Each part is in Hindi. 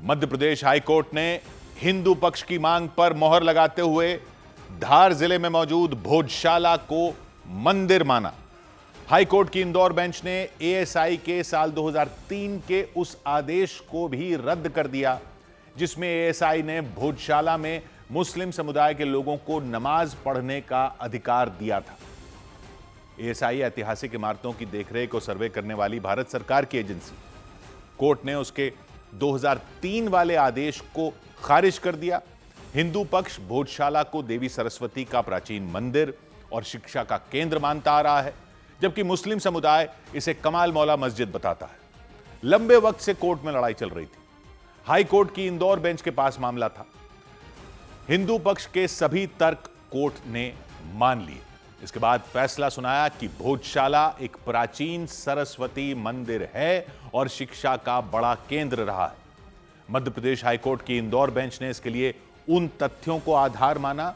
मध्य प्रदेश हाईकोर्ट ने हिंदू पक्ष की मांग पर मोहर लगाते हुए धार जिले में मौजूद भोजशाला को मंदिर माना। हाईकोर्ट की इंदौर बेंच ने एएसआई के साल 2003 के उस आदेश को भी रद्द कर दिया जिसमें एएसआई ने भोजशाला में मुस्लिम समुदाय के लोगों को नमाज पढ़ने का अधिकार दिया था। एएसआई ऐतिहासिक इमारतों की देखरेख और सर्वे करने वाली भारत सरकार की एजेंसी। कोर्ट ने उसके 2003 वाले आदेश को खारिज कर दिया। हिंदू पक्ष भोजशाला को देवी सरस्वती का प्राचीन मंदिर और शिक्षा का केंद्र मानता आ रहा है, जबकि मुस्लिम समुदाय इसे कमाल मौला मस्जिद बताता है। लंबे वक्त से कोर्ट में लड़ाई चल रही थी। हाई कोर्ट की इंदौर बेंच के पास मामला था। हिंदू पक्ष के सभी तर्क कोर्ट ने मान लिए। इसके बाद फैसला सुनाया कि भोजशाला एक प्राचीन सरस्वती मंदिर है और शिक्षा का बड़ा केंद्र रहा है। मध्य प्रदेश हाईकोर्ट की इंदौर बेंच ने इसके लिए उन तथ्यों को आधार माना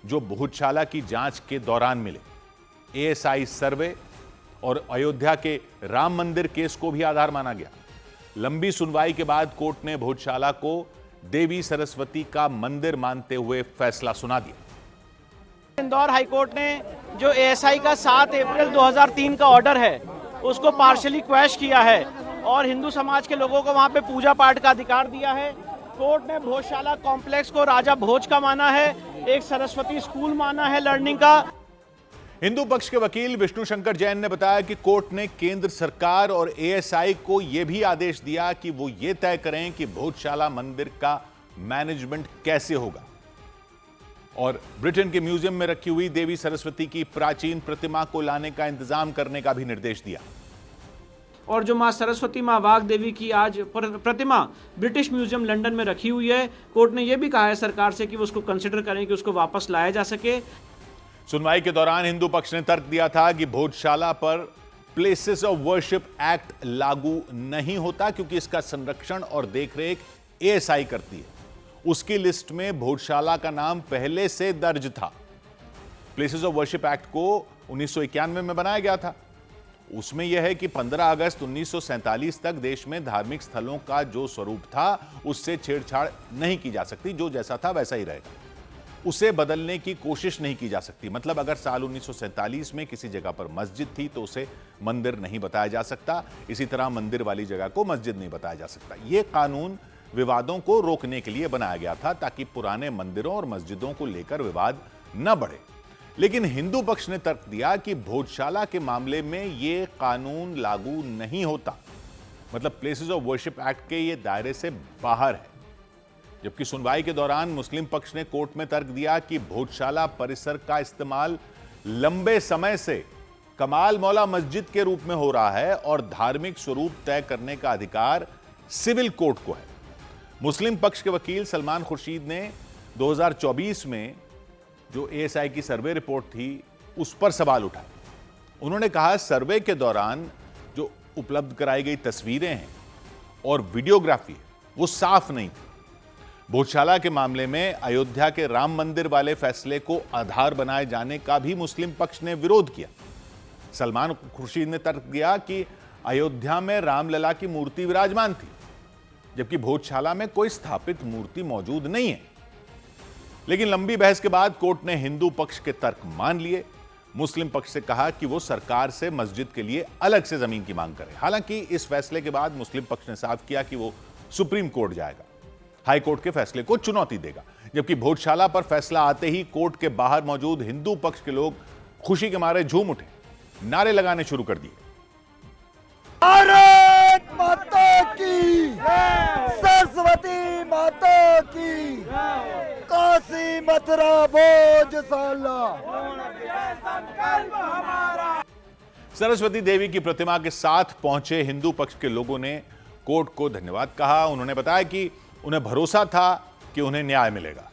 जो भोजशाला की जांच के दौरान मिले। एएसआई सर्वे और अयोध्या के राम मंदिर केस को भी आधार माना गया। लंबी सुनवाई के बाद कोर्ट ने भोजशाला को देवी सरस्वती का मंदिर मानते हुए फैसला सुना दिया। इंदौर हाईकोर्ट ने जो एएसआई का 7 अप्रैल 2003 का ऑर्डर है उसको पार्शली क्वैश किया है और हिंदू समाज के लोगों को वहां पे पूजा पाठ का अधिकार दिया है। कोर्ट ने भोजशाला कॉम्प्लेक्स को राजा भोज का माना है, एक सरस्वती स्कूल माना है लर्निंग का। हिंदू पक्ष के वकील विष्णु शंकर जैन ने बताया कि कोर्ट ने केंद्र सरकार और एएसआई को यह भी आदेश दिया कि वो ये तय करें कि भोजशाला मंदिर का मैनेजमेंट कैसे होगा और ब्रिटेन के म्यूजियम में रखी हुई देवी सरस्वती की प्राचीन प्रतिमा को लाने का इंतजाम करने का भी निर्देश दिया। और जो मां सरस्वती मां वाघ देवी की आज प्रतिमा ब्रिटिश म्यूजियम लंदन में रखी हुई है, कोर्ट ने यह भी कहा है सरकार से कि वो उसको कंसिडर करें कि उसको वापस लाया जा सके। सुनवाई के दौरान हिंदू पक्ष ने तर्क दिया था कि भोजशाला पर प्लेसेस ऑफ वर्शिप एक्ट लागू नहीं होता क्योंकि इसका संरक्षण और देखरेख एएसआई करती है। उसकी लिस्ट में भोजशाला का नाम पहले से दर्ज था। प्लेसेस ऑफ वर्शिप एक्ट को 1991 में बनाया गया था। उसमें यह है कि 15 अगस्त 1947 तक देश में धार्मिक स्थलों का जो स्वरूप था उससे छेड़छाड़ नहीं की जा सकती। जो जैसा था वैसा ही रहेगा। उसे बदलने की कोशिश नहीं की जा सकती। मतलब अगर साल 1947 में किसी जगह पर मस्जिद थी तो उसे मंदिर नहीं बताया जा सकता। इसी तरह मंदिर वाली जगह को मस्जिद नहीं बताया जा सकता। यह कानून विवादों को रोकने के लिए बनाया गया था ताकि पुराने मंदिरों और मस्जिदों को लेकर विवाद न बढ़े। लेकिन हिंदू पक्ष ने तर्क दिया कि भोजशाला के मामले में यह कानून लागू नहीं होता। मतलब प्लेसेस ऑफ वर्शिप एक्ट के ये दायरे से बाहर है। जबकि सुनवाई के दौरान मुस्लिम पक्ष ने कोर्ट में तर्क दिया कि भोजशाला परिसर का इस्तेमाल लंबे समय से कमाल मौला मस्जिद के रूप में हो रहा है और धार्मिक स्वरूप तय करने का अधिकार सिविल कोर्ट को है। मुस्लिम पक्ष के वकील सलमान खुर्शीद ने 2024 में जो एएसआई की सर्वे रिपोर्ट थी उस पर सवाल उठाए। उन्होंने कहा सर्वे के दौरान जो उपलब्ध कराई गई तस्वीरें हैं और वीडियोग्राफी है वो साफ नहीं थी। भोजशाला के मामले में अयोध्या के राम मंदिर वाले फैसले को आधार बनाए जाने का भी मुस्लिम पक्ष ने विरोध किया। सलमान खुर्शीद ने तर्क दिया कि अयोध्या में रामलला की मूर्ति विराजमान थी जबकि भोजशाला में कोई स्थापित मूर्ति मौजूद नहीं है। लेकिन लंबी बहस के बाद कोर्ट ने हिंदू पक्ष के तर्क मान लिए। मुस्लिम पक्ष से कहा कि वो सरकार से मस्जिद के लिए अलग से जमीन की मांग करे। हालांकि इस फैसले के बाद मुस्लिम पक्ष ने साफ किया कि वो सुप्रीम कोर्ट जाएगा, हाई कोर्ट के फैसले को चुनौती देगा। जबकि भोजशाला पर फैसला आते ही कोर्ट के बाहर मौजूद हिंदू पक्ष के लोग खुशी के मारे झूम उठे, नारे लगाने शुरू कर दिए। भारत माता की, सरस्वती माता की, काशी मथुरा भोजशाला। सरस्वती देवी की प्रतिमा के साथ पहुंचे हिंदू पक्ष के लोगों ने कोर्ट को धन्यवाद कहा। उन्होंने बताया कि उन्हें भरोसा था कि उन्हें न्याय मिलेगा।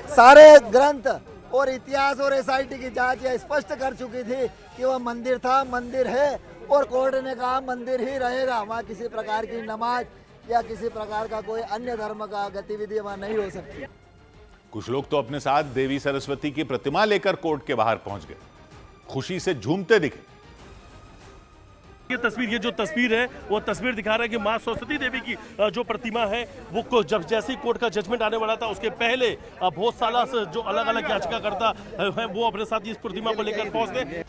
सारे ग्रंथ और इतिहास और एसआईटी की जांच यह स्पष्ट कर चुकी थी कि वह मंदिर था, मंदिर है और कोर्ट ने कहा मंदिर ही रहेगा। वहाँ किसी प्रकार की नमाज या किसी प्रकार का कोई अन्य धर्म का गतिविधि वहाँ नहीं हो सकती। कुछ लोग तो अपने साथ देवी सरस्वती की प्रतिमा लेकर कोर्ट के बाहर पहुंच गए, खुशी से झूमते दिखे। ये जो तस्वीर है वो तस्वीर दिखा रहा है कि मां सरस्वती देवी की जो प्रतिमा है वो जब जैसे ही कोर्ट का जजमेंट आने वाला था उसके पहले भोजशाला से जो अलग अलग याचिकाकर्ता है वो अपने साथ इस प्रतिमा को लेकर पहुंचते।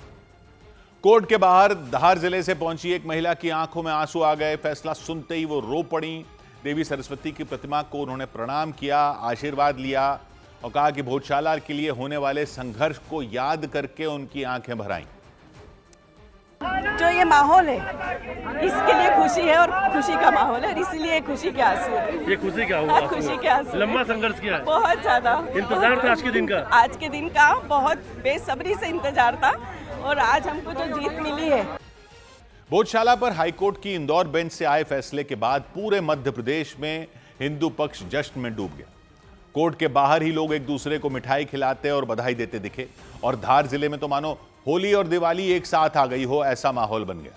कोर्ट के बाहर धार जिले से पहुंची एक महिला की आंखों में आंसू आ गए। फैसला सुनते ही वो रो पड़ी। देवी सरस्वती की प्रतिमा को उन्होंने प्रणाम किया, आशीर्वाद लिया और कहा कि भोजशाला के लिए होने वाले संघर्ष को याद करके उनकी आंखें भर आईं। जो ये माहौल है इसके लिए खुशी है और खुशी का माहौल है, इसलिए खुशी के आंसू है। ये खुशी क्या हुआ? खुशी के आंसू। लंबा संघर्ष किया है, बहुत ज्यादा इंतजार था आज के दिन का। आज के दिन का बहुत बेसब्री से इंतजार था और आज हमको जो जीत मिली है। भोजशाला पर हाईकोर्ट की इंदौर बेंच से आए फैसले के बाद पूरे मध्य प्रदेश में हिंदू पक्ष जश्न में डूब गया। कोर्ट के बाहर ही लोग एक दूसरे को मिठाई खिलाते और बधाई देते दिखे और धार जिले में तो मानो होली और दिवाली एक साथ आ गई हो, ऐसा माहौल बन गया।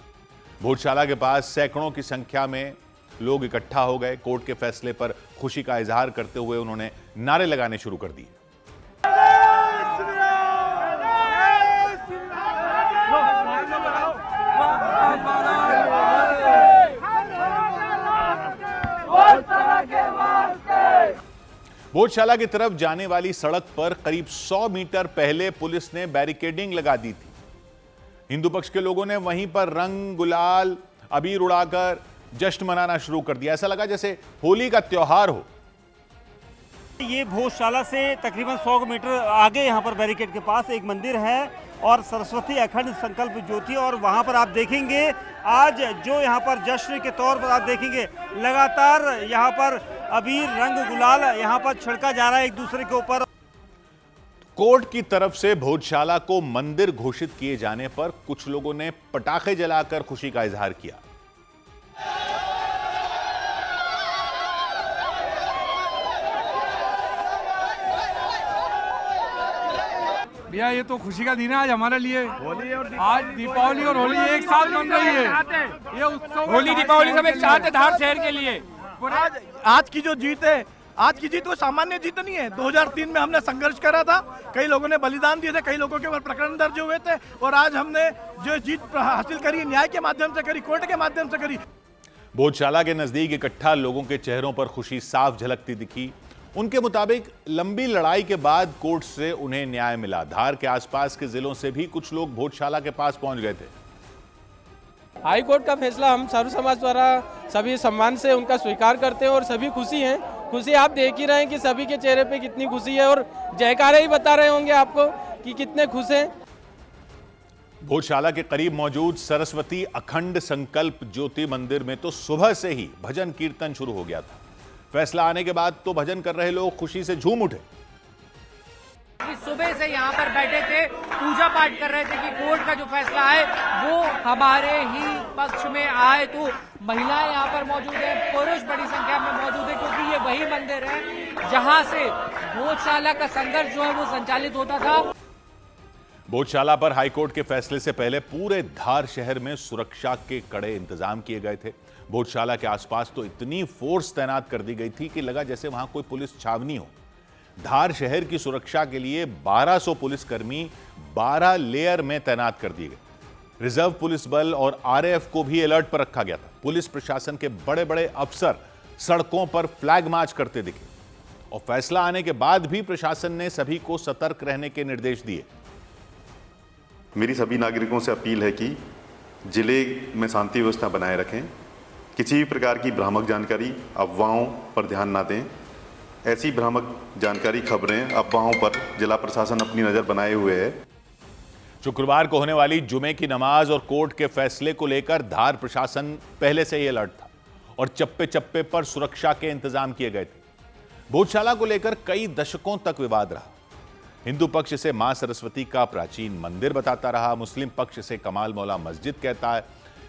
भोजशाला के पास सैकड़ों की संख्या में लोग इकट्ठा हो गए। कोर्ट के फैसले पर खुशी का इजहार करते हुए उन्होंने नारे लगाने शुरू कर दिए। भोजशाला की तरफ जाने वाली सड़क पर करीब 100 मीटर पहले पुलिस ने बैरिकेडिंग लगा दी थी। हिंदू पक्ष के लोगों ने वहीं पर रंग, गुलाल, अबीर उड़ाकर जश्न मनाना शुरू कर दिया। ऐसा लगा जैसे होली का त्योहार हो। ये भोजशाला से तकरीबन 100 मीटर आगे यहाँ पर बैरिकेड के पास एक मंदिर है और सरस्वती अखंड संकल्प ज्योति, और वहाँ पर आप देखेंगे आज जो यहाँ पर जश्न के तौर पर आप देखेंगे लगातार यहाँ पर अबीर, रंग, गुलाल यहाँ पर छिड़का जा रहा है एक दूसरे के ऊपर। कोर्ट की तरफ से भोजशाला को मंदिर घोषित किए जाने पर कुछ लोगों ने पटाखे जलाकर खुशी का इजहार किया। भैया ये तो खुशी का दिन है आज हमारे लिए। आज दीपावली और होली एक साथ मन रही है। ये उत्सव होली दीपावली सब एक साथ है धार शहर के लिए। आज की जो जीत है, आज की जीत वो सामान्य जीत नहीं है। 2003 में हमने संघर्ष करा था, कई लोगों ने बलिदान दिए थे, कई लोगों के ऊपर प्रकरण दर्ज हुए थे और आज हमने जो जीत हासिल करी न्याय के माध्यम से करी, कोर्ट के माध्यम से करी। भोजशाला के नजदीक इकट्ठा लोगों के चेहरों पर खुशी साफ झलकती दिखी। उनके मुताबिक लंबी लड़ाई के बाद कोर्ट से उन्हें न्याय मिला। धार के आसपास के जिलों से भी कुछ लोग भोजशाला के पास पहुंच गए थे। हाई कोर्ट का फैसला हम सर्व समाज द्वारा सभी सम्मान से उनका स्वीकार करते हैं और सभी खुशी हैं। खुशी आप देख ही रहे हैं कि सभी के चेहरे पे कितनी खुशी है और जयकारे ही बता रहे होंगे आपको कि कितने खुश हैं। भोजशाला के करीब मौजूद सरस्वती अखंड संकल्प ज्योति मंदिर में तो सुबह से ही भजन कीर्तन शुरू हो गया था। फैसला आने के बाद तो भजन कर रहे लोग खुशी से झूम उठे। सुबह से यहाँ पर बैठे थे, पूजा पाठ कर रहे थे कि कोर्ट का जो फैसला है वो हमारे ही पक्ष में आए। तो महिलाएं यहाँ पर मौजूद है, पुरुष बड़ी संख्या में मौजूद है क्योंकि ये वही मंदिर है जहाँ से भोजशाला का संघर्ष जो है वो संचालित होता था। भोजशाला पर हाईकोर्ट के फैसले से पहले पूरे धार शहर में सुरक्षा के कड़े इंतजाम किए गए थे। भोजशाला के आसपास तो इतनी फोर्स तैनात कर दी गई थी कि लगा जैसे वहां कोई पुलिस छावनी हो। धार शहर की सुरक्षा के लिए 1200 पुलिसकर्मी 12 लेयर में तैनात कर दिए गए। रिजर्व पुलिस बल और आरएएफ को भी अलर्ट पर रखा गया था। पुलिस प्रशासन के बड़े बड़े अफसर सड़कों पर फ्लैग मार्च करते दिखे और फैसला आने के बाद भी प्रशासन ने सभी को सतर्क रहने के निर्देश दिए। मेरी सभी नागरिकों से अपील है कि जिले में शांति व्यवस्था बनाए रखें। किसी भी प्रकार की भ्रामक जानकारी, अफवाहों पर ध्यान ना दें। ऐसी भ्रामक जानकारी, खबरें, अफवाहों पर जिला प्रशासन अपनी नजर बनाए हुए है। शुक्रवार को होने वाली जुमे की नमाज और कोर्ट के फैसले को लेकर धार प्रशासन पहले से ही अलर्ट था और चप्पे चप्पे पर सुरक्षा के इंतजाम किए गए थे। भोजशाला को लेकर कई दशकों तक विवाद रहा। हिंदू पक्ष इसे मां सरस्वती का प्राचीन मंदिर बताता रहा, मुस्लिम पक्ष इसे कमाल मौला मस्जिद कहता है।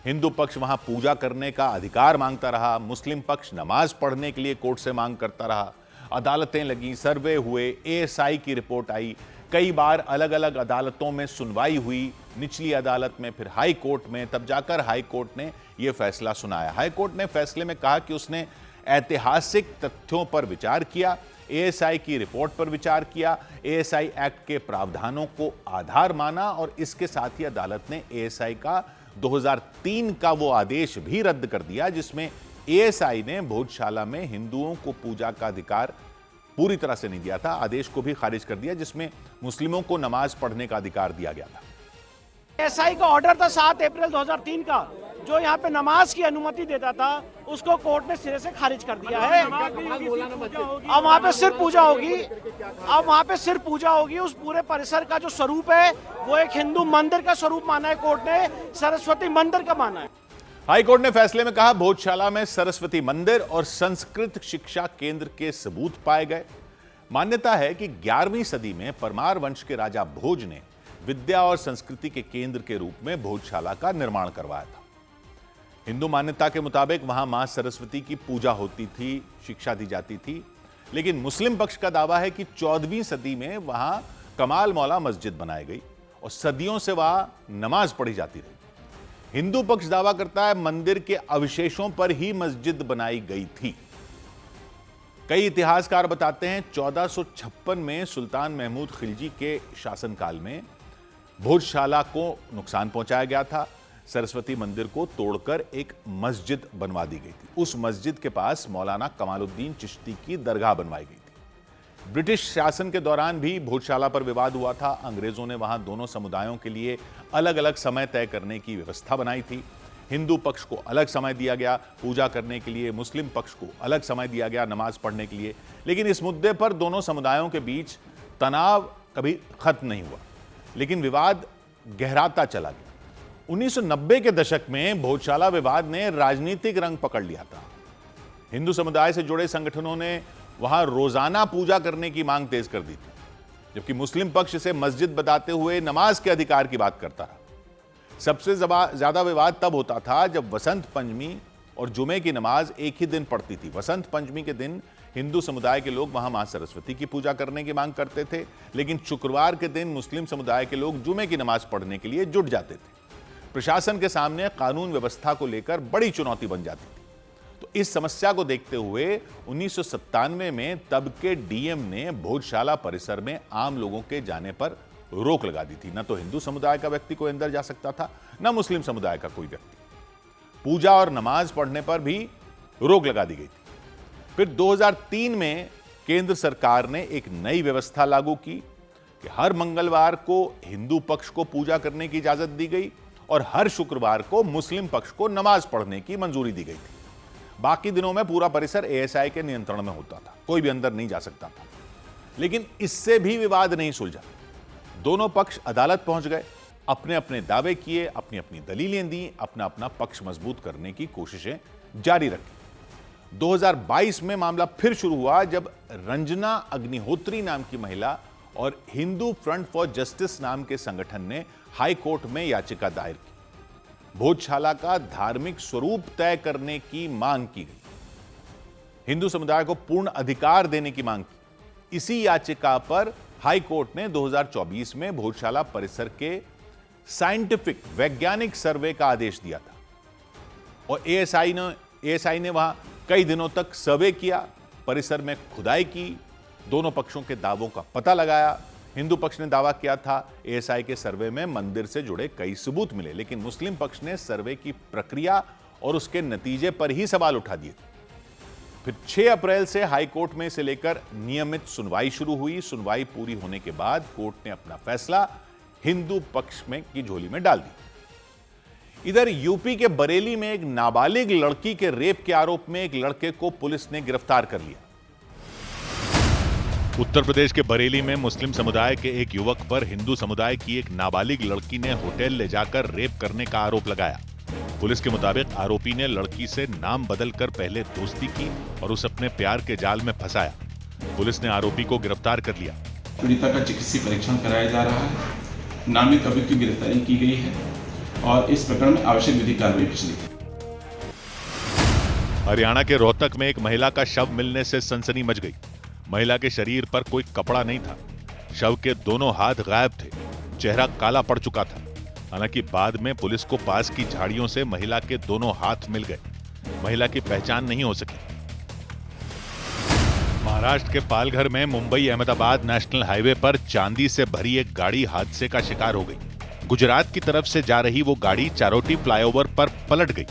हिंदू पक्ष वहां पूजा करने का अधिकार मांगता रहा, मुस्लिम पक्ष नमाज पढ़ने के लिए कोर्ट से मांग करता रहा। अदालतें लगी, सर्वे हुए, एएसआई की रिपोर्ट आई, कई बार अलग अलग अदालतों में सुनवाई हुई, निचली अदालत में, फिर हाई कोर्ट में, तब जाकर हाई कोर्ट ने यह फैसला सुनाया। हाई कोर्ट ने फैसले में कहा कि उसने ऐतिहासिक तथ्यों पर विचार किया, एएसआई की रिपोर्ट पर विचार किया, एएसआई एक्ट के प्रावधानों को आधार माना और इसके साथ ही अदालत ने एएसआई का 2003 का वो आदेश भी रद्द कर दिया जिसमें एएसआई ने भोजशाला में हिंदुओं को पूजा का अधिकार पूरी तरह से नहीं दिया था। आदेश को भी खारिज कर दिया जिसमें मुस्लिमों को नमाज पढ़ने का अधिकार दिया गया था। एएसआई का ऑर्डर था 7 अप्रैल 2003 का, जो यहाँ पे नमाज की अनुमति देता था, उसको कोर्ट ने सिरे से खारिज कर दिया है। अब वहाँ पे सिर्फ पूजा होगी, अब वहाँ पे सिर्फ पूजा होगी। उस पूरे परिसर का जो स्वरूप है वो एक हिंदू मंदिर का स्वरूप माना है कोर्ट ने, सरस्वती मंदिर का माना है। हाईकोर्ट ने फैसले में कहा भोजशाला में सरस्वती मंदिर और संस्कृत शिक्षा केंद्र के सबूत पाए गए। मान्यता है कि 11वीं सदी में परमार वंश के राजा भोज ने विद्या और संस्कृति के केंद्र के रूप में भोजशाला का निर्माण करवाया था। हिंदू मान्यता के मुताबिक वहां मां सरस्वती की पूजा होती थी, शिक्षा दी जाती थी। लेकिन मुस्लिम पक्ष का दावा है कि 14वीं सदी में वहां कमाल मौला मस्जिद बनाई गई और सदियों से वहां नमाज पढ़ी जाती रही। हिंदू पक्ष दावा करता है मंदिर के अवशेषों पर ही मस्जिद बनाई गई थी। कई इतिहासकार बताते हैं 1456 में सुल्तान महमूद खिलजी के शासनकाल में भोजशाला को नुकसान पहुंचाया गया था। सरस्वती मंदिर को तोड़कर एक मस्जिद बनवा दी गई थी। उस मस्जिद के पास मौलाना कमालुद्दीन चिश्ती की दरगाह बनवाई गई थी। ब्रिटिश शासन के दौरान भी भोजशाला पर विवाद हुआ था। अंग्रेजों ने वहां दोनों समुदायों के लिए अलग अलग समय तय करने की व्यवस्था बनाई थी। हिंदू पक्ष को अलग समय दिया गया पूजा करने के लिए, मुस्लिम पक्ष को अलग समय दिया गया नमाज पढ़ने के लिए। लेकिन इस मुद्दे पर दोनों समुदायों के बीच तनाव कभी खत्म नहीं हुआ, लेकिन विवाद गहराता चला गया। 1990 के दशक में भोजशाला विवाद ने राजनीतिक रंग पकड़ लिया था। हिंदू समुदाय से जुड़े संगठनों ने वहां रोजाना पूजा करने की मांग तेज कर दी थी, जबकि मुस्लिम पक्ष इसे मस्जिद बताते हुए नमाज के अधिकार की बात करता रहा। सबसे ज्यादा विवाद तब होता था जब वसंत पंचमी और जुमे की नमाज एक ही दिन पड़ती थी। वसंत पंचमी के दिन हिंदू समुदाय के लोग वहां मां सरस्वती की पूजा करने की मांग करते थे, लेकिन शुक्रवार के दिन मुस्लिम समुदाय के लोग जुमे की नमाज पढ़ने के लिए जुट जाते थे। प्रशासन के सामने कानून व्यवस्था को लेकर बड़ी चुनौती बन जाती थी। तो इस समस्या को देखते हुए 1997 में तब के डीएम ने भोजशाला परिसर में आम लोगों के जाने पर रोक लगा दी थी। न तो हिंदू समुदाय का व्यक्ति कोई अंदर जा सकता था, न मुस्लिम समुदाय का कोई व्यक्ति। पूजा और नमाज पढ़ने पर भी रोक लगा दी गई थी। फिर 2003 में केंद्र सरकार ने एक नई व्यवस्था लागू की कि हर मंगलवार को हिंदू पक्ष को पूजा करने की इजाजत दी गई और हर शुक्रवार को मुस्लिम पक्ष को नमाज पढ़ने की मंजूरी दी गई थी। बाकी दिनों में पूरा परिसर एएसआई के नियंत्रण में होता था, कोई भी अंदर नहीं जा सकता था। लेकिन इससे भी विवाद नहीं सुलझा। दोनों पक्ष अदालत पहुंच गए, अपने अपने दावे किए, अपनी अपनी दलीलें दी, अपना अपना पक्ष मजबूत करने की कोशिशें जारी रखी। 2022 में मामला फिर शुरू हुआ जब रंजना अग्निहोत्री नाम की महिला और हिंदू फ्रंट फॉर जस्टिस नाम के संगठन ने हाई कोर्ट में याचिका दायर की। भोजशाला का धार्मिक स्वरूप तय करने की मांग की गई, हिंदू समुदाय को पूर्ण अधिकार देने की मांग की। इसी याचिका पर हाई कोर्ट ने 2024 में भोजशाला परिसर के साइंटिफिक वैज्ञानिक सर्वे का आदेश दिया था और एएसआई ने वहां कई दिनों तक सर्वे किया, परिसर में खुदाई की, दोनों पक्षों के दावों का पता लगाया। हिंदू पक्ष ने दावा किया था एएसआई के सर्वे में मंदिर से जुड़े कई सबूत मिले, लेकिन मुस्लिम पक्ष ने सर्वे की प्रक्रिया और उसके नतीजे पर ही सवाल उठा दिए। फिर 6 अप्रैल से हाई कोर्ट में इसे लेकर नियमित सुनवाई शुरू हुई। सुनवाई पूरी होने के बाद कोर्ट ने अपना फैसला हिंदू पक्ष में की झोली में डाल दी। इधर यूपी के बरेली में एक नाबालिग लड़की के रेप के आरोप में एक लड़के को पुलिस ने गिरफ्तार कर लिया। उत्तर प्रदेश के बरेली में मुस्लिम समुदाय के एक युवक पर हिंदू समुदाय की एक नाबालिग लड़की ने होटल ले जाकर रेप करने का आरोप लगाया। पुलिस के मुताबिक आरोपी ने लड़की से नाम बदलकर पहले दोस्ती की और उसे अपने प्यार के जाल में फंसाया। पुलिस ने आरोपी को गिरफ्तार कर लिया। पीड़िता का चिकित्सीय परीक्षण कराया जा रहा है। नामित अभियुक्त की गिरफ्तारी की गई है और इस प्रकरण में आवश्यक विधिक कार्रवाई की गई है। हरियाणा के रोहतक में एक महिला का शव मिलने से सनसनी मच गई। महिला के शरीर पर कोई कपड़ा नहीं था, शव के दोनों हाथ गायब थे, चेहरा काला पड़ चुका था। हालांकि बाद में पुलिस को पास की झाड़ियों से महिला के दोनों हाथ मिल गए। महिला की पहचान नहीं हो सकी। महाराष्ट्र के पालघर में मुंबई अहमदाबाद नेशनल हाईवे पर चांदी से भरी एक गाड़ी हादसे का शिकार हो गई। गुजरात की तरफ से जा रही वो गाड़ी चारोटी फ्लाईओवर पर पलट गई।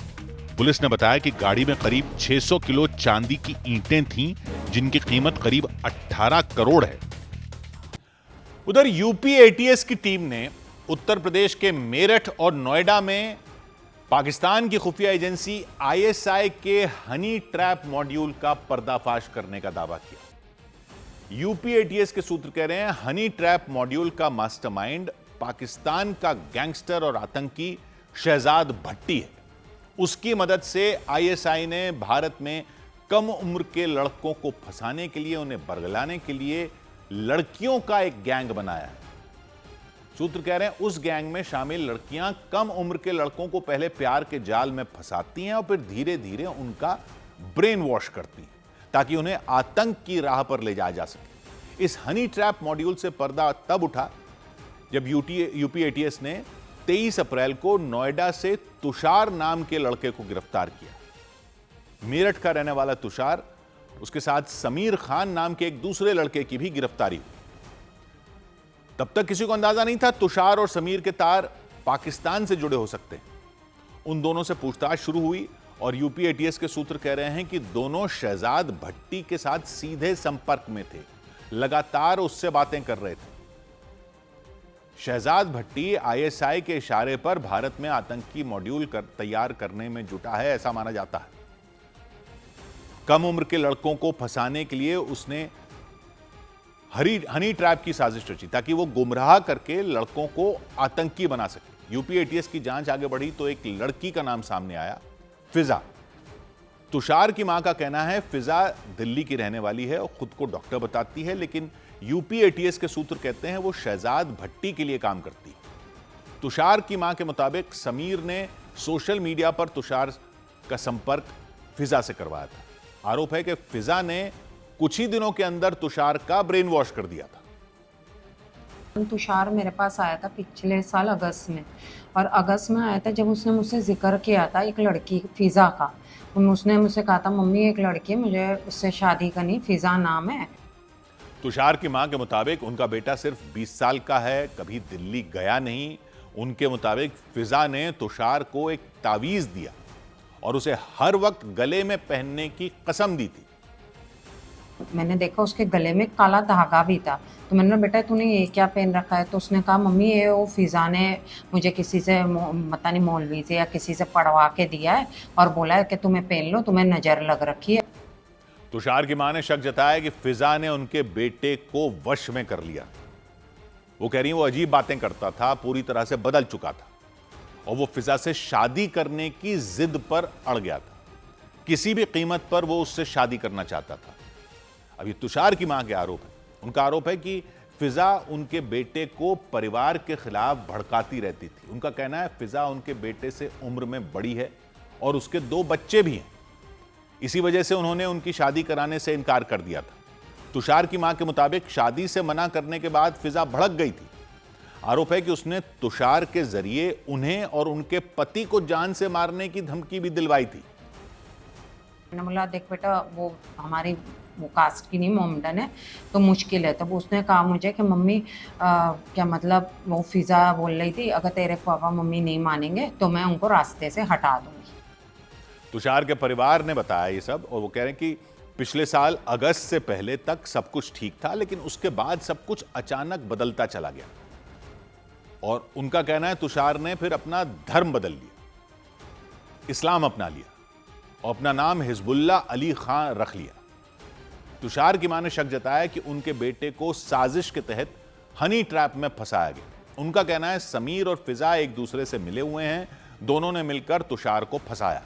पुलिस ने बताया कि गाड़ी में करीब 600 किलो चांदी की ईंटें थीं, जिनकी कीमत करीब 18 करोड़ है। उधर यूपी एटीएस की टीम ने उत्तर प्रदेश के मेरठ और नोएडा में पाकिस्तान की खुफिया एजेंसी आईएसआई के हनी ट्रैप मॉड्यूल का पर्दाफाश करने का दावा किया। यूपी एटीएस के सूत्र कह रहे हैं हनी ट्रैप मॉड्यूल का मास्टरमाइंड पाकिस्तान का गैंगस्टर और आतंकी शहजाद भट्टी है। उसकी मदद से आईएसआई ने भारत में कम उम्र के लड़कों को फंसाने के लिए, उन्हें बरगलाने के लिए लड़कियों का एक गैंग बनाया है। सूत्र कह रहे हैं उस गैंग में शामिल लड़कियां कम उम्र के लड़कों को पहले प्यार के जाल में फंसाती हैं और फिर धीरे धीरे उनका ब्रेन वॉश करती हैं ताकि उन्हें आतंक की राह पर ले जाया जा सके। इस हनी ट्रैप मॉड्यूल से पर्दा तब उठा जब यूपी एटीएस ने 23 अप्रैल को नोएडा से तुषार नाम के लड़के को गिरफ्तार किया। मेरठ का रहने वाला तुषार, उसके साथ समीर खान नाम के एक दूसरे लड़के की भी गिरफ्तारी हुई। तब तक किसी को अंदाजा नहीं था तुषार और समीर के तार पाकिस्तान से जुड़े हो सकते हैं। उन दोनों से पूछताछ शुरू हुई और यूपी एटीएस के सूत्र कह रहे हैं कि दोनों शहजाद भट्टी के साथ सीधे संपर्क में थे, लगातार उससे बातें कर रहे थे। शहजाद भट्टी आईएसआई के इशारे पर भारत में आतंकी मॉड्यूल तैयार करने में जुटा है, ऐसा माना जाता है। कम उम्र के लड़कों को फंसाने के लिए उसने हनी ट्रैप की साजिश रची ताकि वो गुमराह करके लड़कों को आतंकी बना सके। यूपी एटीएस की जांच आगे बढ़ी तो एक लड़की का नाम सामने आया, फिजा। तुषार की मां का कहना है फिजा दिल्ली की रहने वाली है और खुद को डॉक्टर बताती है, लेकिन यूपी एटीएस के सूत्र कहते हैं वो शहजाद भट्टी के लिए काम करती है। तुषार की मां के मुताबिक समीर ने सोशल मीडिया पर तुषार का संपर्क फिजा से करवाया था। आरोप है कि फिजा ने कुछ ही दिनों के अंदर तुषार का ब्रेन वॉश कर दिया था। तुषार मेरे पास आया था पिछले साल अगस्त में, और अगस्त में आया था जब उसने मुझसे जिक्र किया था एक लड़की फिजा का। उसने मुझसे कहा था मम्मी एक लड़की है, मुझे उससे शादी करनी, फिजा नाम है। तुषार की मां के मुताबिक उनका बेटा सिर्फ 20 साल का है, कभी दिल्ली गया नहीं। उनके मुताबिक फिजा ने तुषार को एक तावीज दिया और उसे हर वक्त गले में पहनने की कसम दी थी। मैंने देखा उसके गले में काला धागा भी था, तो मैंने कहा बेटा तूने ये क्या पहन रखा है? तो उसने कहा मम्मी ये वो फिजा ने मुझे किसी से पता नहीं मौलवी से या किसी से पढ़वा के दिया है और बोला है कि तुम्हें पहन लो, तुम्हें नजर लग रखी है। तुषार की मां ने शक जताया कि फिजा ने उनके बेटे को वश में कर लिया। वो कह रही वो अजीब बातें करता था, पूरी तरह से बदल चुका था और वो फिजा से शादी करने की जिद पर अड़ गया था। किसी भी कीमत पर वो उससे शादी करना चाहता था। अभी तुषार की मां के आरोप है, उनका आरोप है कि फिजा उनके बेटे को परिवार के खिलाफ भड़काती रहती थी। उनका कहना है फिजा उनके बेटे से उम्र में बड़ी है और उसके 2 बच्चे भी हैं। इसी वजह से उन्होंने उनकी शादी कराने से इनकार कर दिया था। तुषार की मां के मुताबिक शादी से मना करने के बाद फिजा भड़क गई थी। आरोप है कि उसने तुषार के जरिए उन्हें और उनके पति को जान से मारने की धमकी भी दिलवाई थी। मैंने बोला देख बेटा वो हमारी वो कास्ट की नहीं मोमडन है तो मुश्किल है। तब उसने कहा मुझे कि मम्मी क्या मतलब वो फिजा बोल रही थी अगर तेरे पापा मम्मी नहीं मानेंगे तो मैं उनको रास्ते से हटा दूंगी। तुषार के परिवार ने बताया ये सब और वो कह रहे हैं कि पिछले साल अगस्त से पहले तक सब कुछ ठीक था, लेकिन उसके बाद सब कुछ अचानक बदलता चला गया और उनका कहना है तुषार ने फिर अपना धर्म बदल लिया, इस्लाम अपना लिया और अपना नाम हिजबुल्लाह अली खान रख लिया। तुषार की मां ने शक जताया कि उनके बेटे को साजिश के तहत हनी ट्रैप में फंसाया गया। उनका कहना है समीर और फिजा एक दूसरे से मिले हुए हैं, दोनों ने मिलकर तुषार को फंसाया।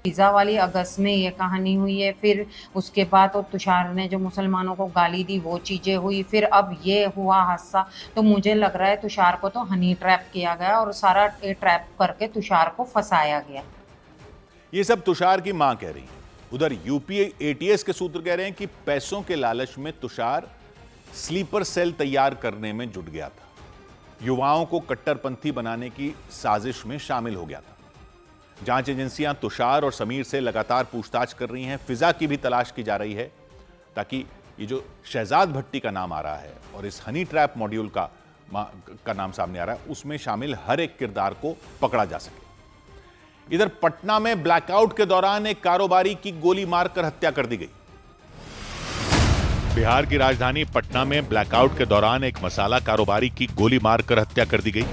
फिजा वाली अगस्त में ये कहानी हुई है, फिर उसके बाद और तुषार ने जो मुसलमानों को गाली दी वो चीज़ें हुई, फिर अब ये हुआ हादसा। तो मुझे लग रहा है तुषार को तो हनी ट्रैप किया गया और सारा ये ट्रैप करके तुषार को फंसाया गया। ये सब तुषार की मां कह रही है। उधर यूपी एटीएस के सूत्र कह रहे हैं कि पैसों के लालच में तुषार स्लीपर सेल तैयार करने में जुट गया था, युवाओं को कट्टरपंथी बनाने की साजिश में शामिल हो गया था। जांच एजेंसियां तुषार और समीर से लगातार पूछताछ कर रही हैं। फिजा की भी तलाश की जा रही है ताकि ये जो शहजाद भट्टी का नाम आ रहा है और इस हनी ट्रैप मॉड्यूल का का नाम सामने आ रहा है, उसमें शामिल हर एक किरदार को पकड़ा जा सके। इधर पटना में ब्लैकआउट के दौरान एक कारोबारी की गोली मारकर हत्या कर दी गई। बिहार की राजधानी पटना में ब्लैकआउट के दौरान एक मसाला कारोबारी की गोली मारकर हत्या कर दी गई।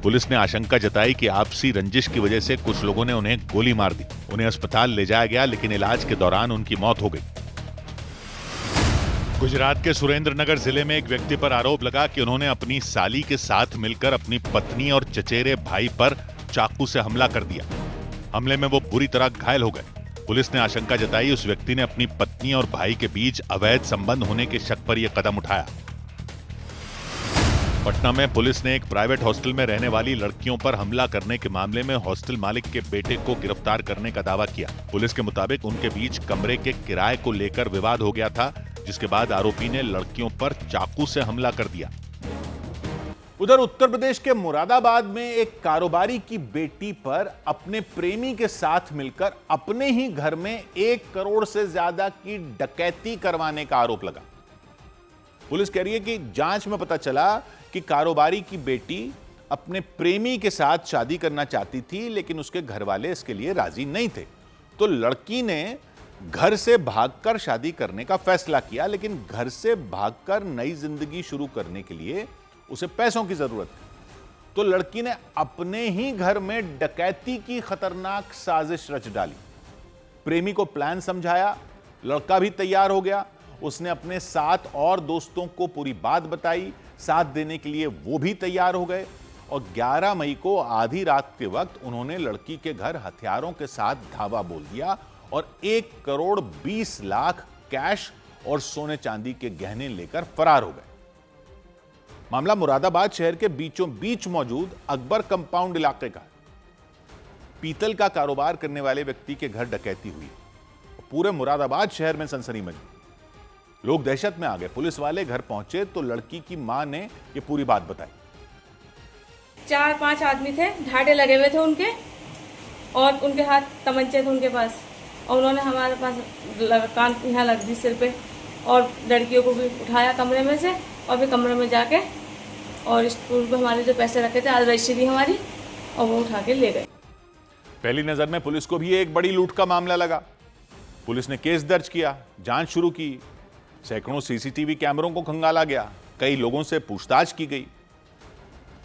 पुलिस ने आशंका जताई कि आपसी रंजिश की वजह से कुछ लोगों ने उन्हें गोली मार दी। उन्हें अस्पताल ले जाया गया, लेकिन इलाज के दौरान उनकी मौत हो गई। गुजरात के सुरेंद्रनगर जिले में एक व्यक्ति पर आरोप लगा कि उन्होंने अपनी साली के साथ मिलकर अपनी पत्नी और चचेरे भाई पर चाकू से हमला कर दिया। हमले में वो बुरी तरह घायल हो गए। पुलिस ने आशंका जताई उस व्यक्ति ने अपनी पत्नी और भाई के बीच अवैध संबंध होने के शक पर यह कदम उठाया। पटना में पुलिस ने एक प्राइवेट हॉस्टल में रहने वाली लड़कियों पर हमला करने के मामले में हॉस्टल मालिक के बेटे को गिरफ्तार करने का दावा किया। पुलिस के मुताबिक उनके बीच कमरे के किराए को लेकर विवाद हो गया था, जिसके बाद आरोपी ने लड़कियों पर चाकू से हमला कर दिया। उधर उत्तर प्रदेश के मुरादाबाद में एक कारोबारी की बेटी पर अपने प्रेमी के साथ मिलकर अपने ही घर में 1 करोड़ से ज्यादा की डकैती करवाने का आरोप लगा। पुलिस कह रही है कि जांच में पता चला कि कारोबारी की बेटी अपने प्रेमी के साथ शादी करना चाहती थी, लेकिन उसके घर वाले इसके लिए राजी नहीं थे। तो लड़की ने घर से भागकर शादी करने का फैसला किया, लेकिन घर से भागकर नई जिंदगी शुरू करने के लिए उसे पैसों की जरूरत थी। तो लड़की ने अपने ही घर में डकैती की खतरनाक साजिश रच डाली। प्रेमी को प्लान समझाया, लड़का भी तैयार हो गया। उसने अपने 7 और दोस्तों को पूरी बात बताई, साथ देने के लिए वो भी तैयार हो गए। और 11 मई को आधी रात के वक्त उन्होंने लड़की के घर हथियारों के साथ धावा बोल दिया और 1 करोड़ 20 लाख कैश और सोने चांदी के गहने लेकर फरार हो गए। मामला मुरादाबाद शहर के बीचों बीच मौजूद अकबर कंपाउंड इलाके का। पीतल का कारोबार करने वाले व्यक्ति के घर डकैती हुई। पूरे मुरादाबाद शहर में सनसनी मची। लोग दहशत में आ गए। पुलिस वाले घर पहुंचे तो लड़की की मां ने यह पूरी बात बताई। 4-5 आदमी थे, ढाटे लगे हुए थे उनके, और उनके हाथ तमंचे थे उनके पास, और उन्होंने हमारे पास कान यहाँ लग दी सिर पे, और लड़कियों को भी उठाया कमरे में से, और फिर कमरे में जाके और स्टूल पे हमारे जो पैसे रखे थे, आज रजिस्ट्री थी हमारी, और वो उठा के ले गए। पहली नजर में पुलिस को भी एक बड़ी लूट का मामला लगा। पुलिस ने केस दर्ज किया, जांच शुरू की। सैकड़ों सीसीटीवी कैमरों को खंगाला गया, कई लोगों से पूछताछ की गई।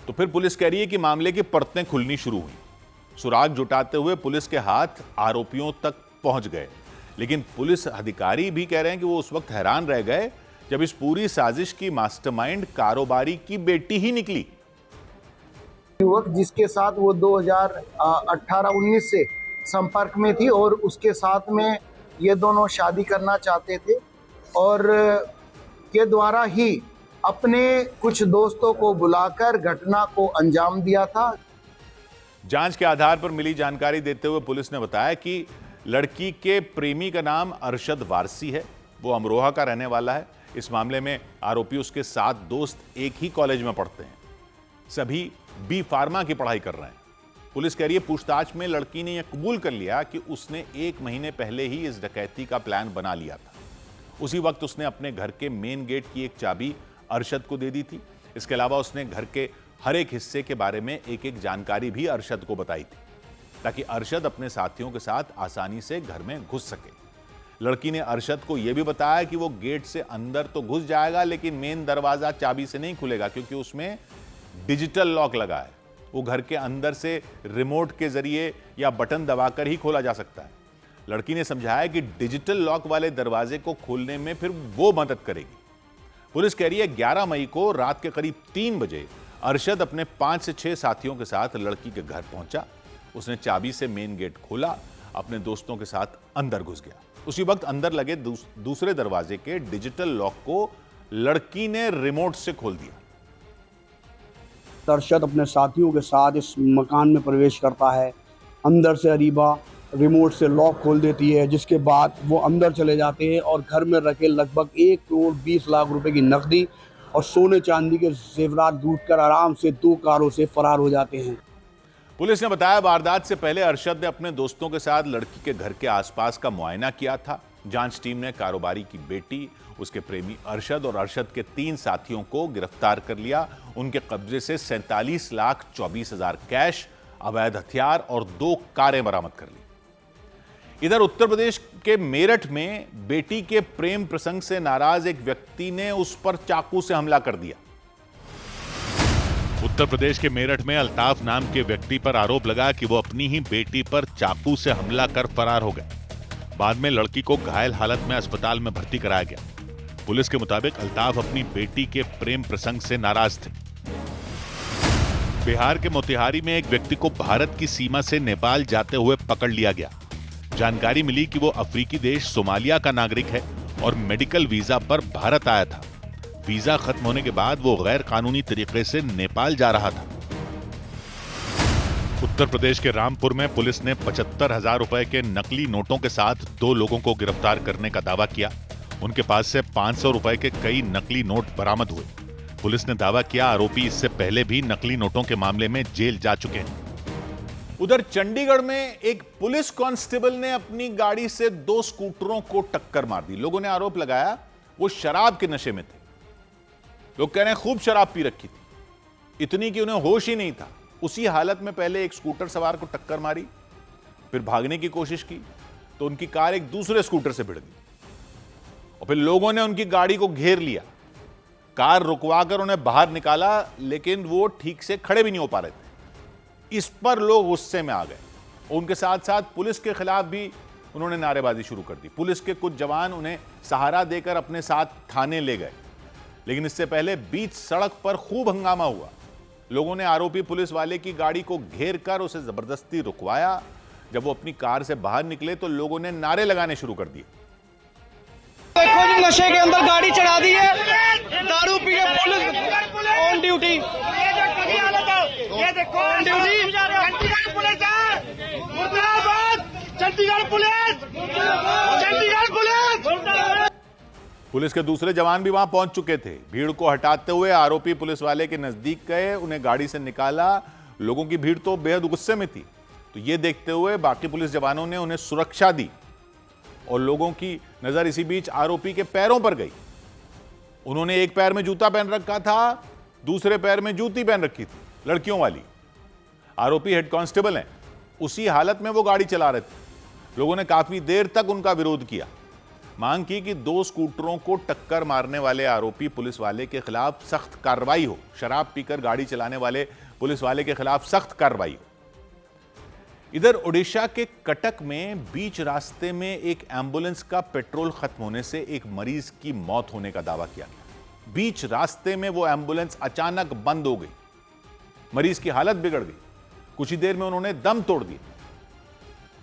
तो फिर पुलिस कह रही है कि मामले की परतें खुलनी शुरू हुई। सुराग जुटाते हुए पुलिस के हाथ आरोपियों तक पहुंच गए, लेकिन पुलिस अधिकारी भी कह रहे हैं कि वो उस वक्त हैरान रह गए जब इस पूरी साजिश की मास्टरमाइंड कारोबारी की बेटी ही निकली। युवक जिसके साथ वो 2018-19 से संपर्क में थी और उसके साथ में ये दोनों शादी करना चाहते थे, और के द्वारा ही अपने कुछ दोस्तों को बुलाकर घटना को अंजाम दिया था। जांच के आधार पर मिली जानकारी देते हुए पुलिस ने बताया कि लड़की के प्रेमी का नाम अरशद वारसी है। वो अमरोहा का रहने वाला है। इस मामले में आरोपी उसके 7 दोस्त एक ही कॉलेज में पढ़ते हैं। सभी बी फार्मा की पढ़ाई कर रहे हैं। पुलिस कह रही है पूछताछ में लड़की ने यह कबूल कर लिया कि उसने 1 महीने पहले ही इस डकैती का प्लान बना लिया था। उसी वक्त उसने अपने घर के मेन गेट की एक चाबी अरशद को दे दी थी। इसके अलावा उसने घर के हर एक हिस्से के बारे में एक जानकारी भी अरशद को बताई थी, ताकि अरशद अपने साथियों के साथ आसानी से घर में घुस सके। लड़की ने अरशद को यह भी बताया कि वो गेट से अंदर तो घुस जाएगा, लेकिन मेन दरवाजा चाबी से नहीं खुलेगा, क्योंकि उसमें डिजिटल लॉक लगा है। वो घर के अंदर से रिमोट के जरिए या बटन दबाकर ही खोला जा सकता है। लड़की ने समझाया कि डिजिटल लॉक वाले दरवाजे को खोलने में फिर वो मदद करेगी। पुलिस कह रही है 11 मई को रात के करीब 3 बजे अरशद अपने 5 से 6 साथियों के साथ लड़की के घर पहुंचा। उसने चाबी से मेन गेट खोला, अपने दोस्तों के साथ अंदर घुस गया। उसी वक्त अंदर लगे दूसरे दरवाजे के डिजिटल लॉक को लड़की ने रिमोट से खोल दिया। अरशद अपने साथियों के साथ इस मकान में प्रवेश करता है। अंदर से अरीबा रिमोट से लॉक खोल देती है, जिसके बाद वो अंदर चले जाते हैं और घर में रखे लगभग 1 करोड़ 20 लाख रुपए की नकदी और सोने चांदी के जेवरात लूटकर आराम से 2 कारों से फरार हो जाते हैं। पुलिस ने बताया वारदात से पहले अरशद ने अपने दोस्तों के साथ लड़की के घर के आसपास का मुआयना किया था। जांच टीम ने कारोबारी की बेटी, उसके प्रेमी अरशद और अरशद के 3 साथियों को गिरफ्तार कर लिया। उनके कब्जे से 47,24,000 कैश, अवैध हथियार और 2 कारें बरामद कर ली। इधर उत्तर प्रदेश के मेरठ में बेटी के प्रेम प्रसंग से नाराज एक व्यक्ति ने उस पर चाकू से हमला कर दिया। उत्तर प्रदेश के मेरठ में अल्ताफ नाम के व्यक्ति पर आरोप लगा कि वो अपनी ही बेटी पर चाकू से हमला कर फरार हो गए। बाद में लड़की को घायल हालत में अस्पताल में भर्ती कराया गया। पुलिस के मुताबिक अल्ताफ अपनी बेटी के प्रेम प्रसंग से नाराज थे। बिहार के मोतिहारी में एक व्यक्ति को भारत की सीमा से नेपाल जाते हुए पकड़ लिया गया। जानकारी मिली कि वो अफ्रीकी देश सोमालिया का नागरिक है और मेडिकल वीजा पर भारत आया था। वीजा खत्म होने के बाद वो गैर कानूनी तरीके से नेपाल जा रहा था। उत्तर प्रदेश के रामपुर में पुलिस ने 75,000 रुपए के नकली नोटों के साथ 2 लोगों को गिरफ्तार करने का दावा किया। उनके पास से 500 रुपए के कई नकली नोट बरामद हुए। पुलिस ने दावा किया आरोपी इससे पहले भी नकली नोटों के मामले में जेल जा चुके हैं। उधर चंडीगढ़ में एक पुलिस कांस्टेबल ने अपनी गाड़ी से 2 स्कूटरों को टक्कर मार दी। लोगों ने आरोप लगाया वो शराब के नशे में थे। लोग कह रहे हैं खूब शराब पी रखी थी, इतनी कि उन्हें होश ही नहीं था। उसी हालत में पहले एक स्कूटर सवार को टक्कर मारी, फिर भागने की कोशिश की तो उनकी कार एक दूसरे स्कूटर से भिड़ गई और फिर लोगों ने उनकी गाड़ी को घेर लिया। कार रुकवाकर उन्हें बाहर निकाला, लेकिन वो ठीक से खड़े भी नहीं हो पा रहे थे। इस पर लोग गुस्से में आ गए। उनके साथ साथ पुलिस के खिलाफ भी उन्होंने नारेबाजी शुरू कर दी। पुलिस के कुछ जवान उन्हें सहारा देकर अपने साथ थाने ले गए, लेकिन इससे पहले बीच सड़क पर खूब हंगामा हुआ। लोगों ने आरोपी पुलिस वाले की गाड़ी को घेर कर उसे जबरदस्ती रुकवाया। जब वो अपनी कार से बाहर निकले तो लोगों ने नारे लगाने शुरू कर दिए। देखो जी, नशे के अंदर गाड़ी चढ़ा दी है, दारू पी के पुलिस ऑन ड्यूटी। ये देखो ऑन ड्यूटी चंडीगढ़ पुलिस है, मुर्दाबाद Chandigarh police, Chandigarh police. Police के दूसरे जवान भी वहां पहुंच चुके थे। भीड़ को हटाते हुए आरोपी पुलिस वाले के नजदीक गए, उन्हें गाड़ी से निकाला। लोगों की भीड़ तो बेहद गुस्से में थी, तो ये देखते हुए बाकी पुलिस जवानों ने उन्हें सुरक्षा दी और लोगों की नजर इसी बीच आरोपी के पैरों पर गई। उन्होंने एक पैर में जूता पहन रखा था, दूसरे पैर में जूती पहन रखी थी, लड़कियों वाली। आरोपी हेड कांस्टेबल हैं, उसी हालत में वो गाड़ी चला रहे थे। लोगों ने काफी देर तक उनका विरोध किया, मांग की कि 2 स्कूटरों को टक्कर मारने वाले आरोपी पुलिस वाले के खिलाफ सख्त कार्रवाई हो। शराब पीकर गाड़ी चलाने वाले पुलिस वाले के खिलाफ सख्त कार्रवाई हो। इधर ओडिशा के कटक में बीच रास्ते में एक एम्बुलेंस का पेट्रोल खत्म होने से एक मरीज की मौत होने का दावा किया गया। बीच रास्ते में वो एम्बुलेंस अचानक बंद हो गई, मरीज की हालत बिगड़ गई। कुछ ही देर में उन्होंने दम तोड़ दिया।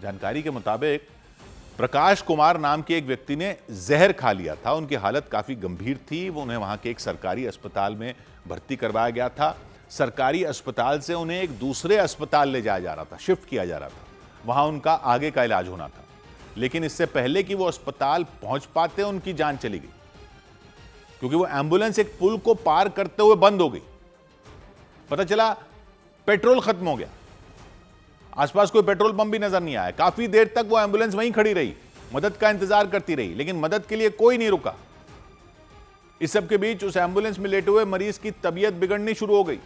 जानकारी के मुताबिक प्रकाश कुमार नाम के एक व्यक्ति ने जहर खा लिया था। उनकी हालत काफी गंभीर थी। वो उन्हें वहां के एक सरकारी अस्पताल में भर्ती करवाया गया था। सरकारी अस्पताल से उन्हें एक दूसरे अस्पताल ले जाया जा रहा था, शिफ्ट किया जा रहा था। वहां उनका आगे का इलाज होना था, लेकिन इससे पहले कि वो अस्पताल पहुंच पाते उनकी जान चली गई, क्योंकि वो एम्बुलेंस एक पुल को पार करते हुए बंद हो गई। पता चला पेट्रोल खत्म हो गया। आसपास कोई पेट्रोल पंप भी नजर नहीं आया। काफी देर तक वो एम्बुलेंस वहीं खड़ी रही, मदद का इंतजार करती रही, लेकिन मदद के लिए कोई नहीं रुका। इस सब के बीच उस एम्बुलेंस में लेटे हुए मरीज की तबीयत बिगड़नी शुरू हो गई।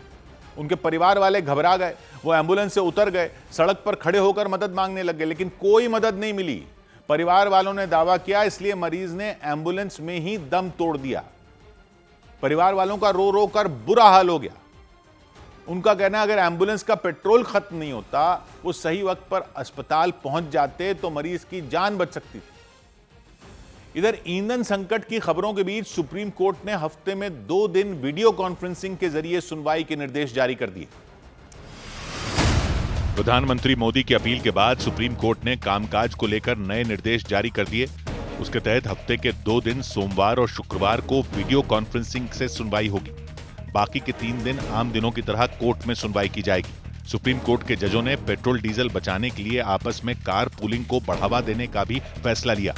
उनके परिवार वाले घबरा गए, वो एम्बुलेंस से उतर गए, सड़क पर खड़े होकर मदद मांगने लग गए, लेकिन कोई मदद नहीं मिली। परिवार वालों ने दावा किया इसलिए मरीज ने एम्बुलेंस में ही दम तोड़ दिया। परिवार वालों का रो रो कर बुरा हाल हो गया। उनका कहना है अगर एम्बुलेंस का पेट्रोल खत्म नहीं होता, वो सही वक्त पर अस्पताल पहुंच जाते तो मरीज की जान बच सकती थी। इधर ईंधन संकट की खबरों के बीच सुप्रीम कोर्ट ने हफ्ते में 2 दिन वीडियो कॉन्फ्रेंसिंग के जरिए सुनवाई के निर्देश जारी कर दिए। प्रधानमंत्री मोदी की अपील के बाद सुप्रीम कोर्ट ने कामकाज को लेकर नए निर्देश जारी कर दिए। उसके तहत हफ्ते के 2 दिन सोमवार और शुक्रवार को वीडियो कॉन्फ्रेंसिंग से सुनवाई होगी। बाकी के 3 दिन आम दिनों की तरह कोर्ट में सुनवाई की जाएगी। सुप्रीम कोर्ट के जजों ने पेट्रोल डीजल बचाने के लिए आपस में कार पूलिंग को बढ़ावा देने का भी फैसला लिया।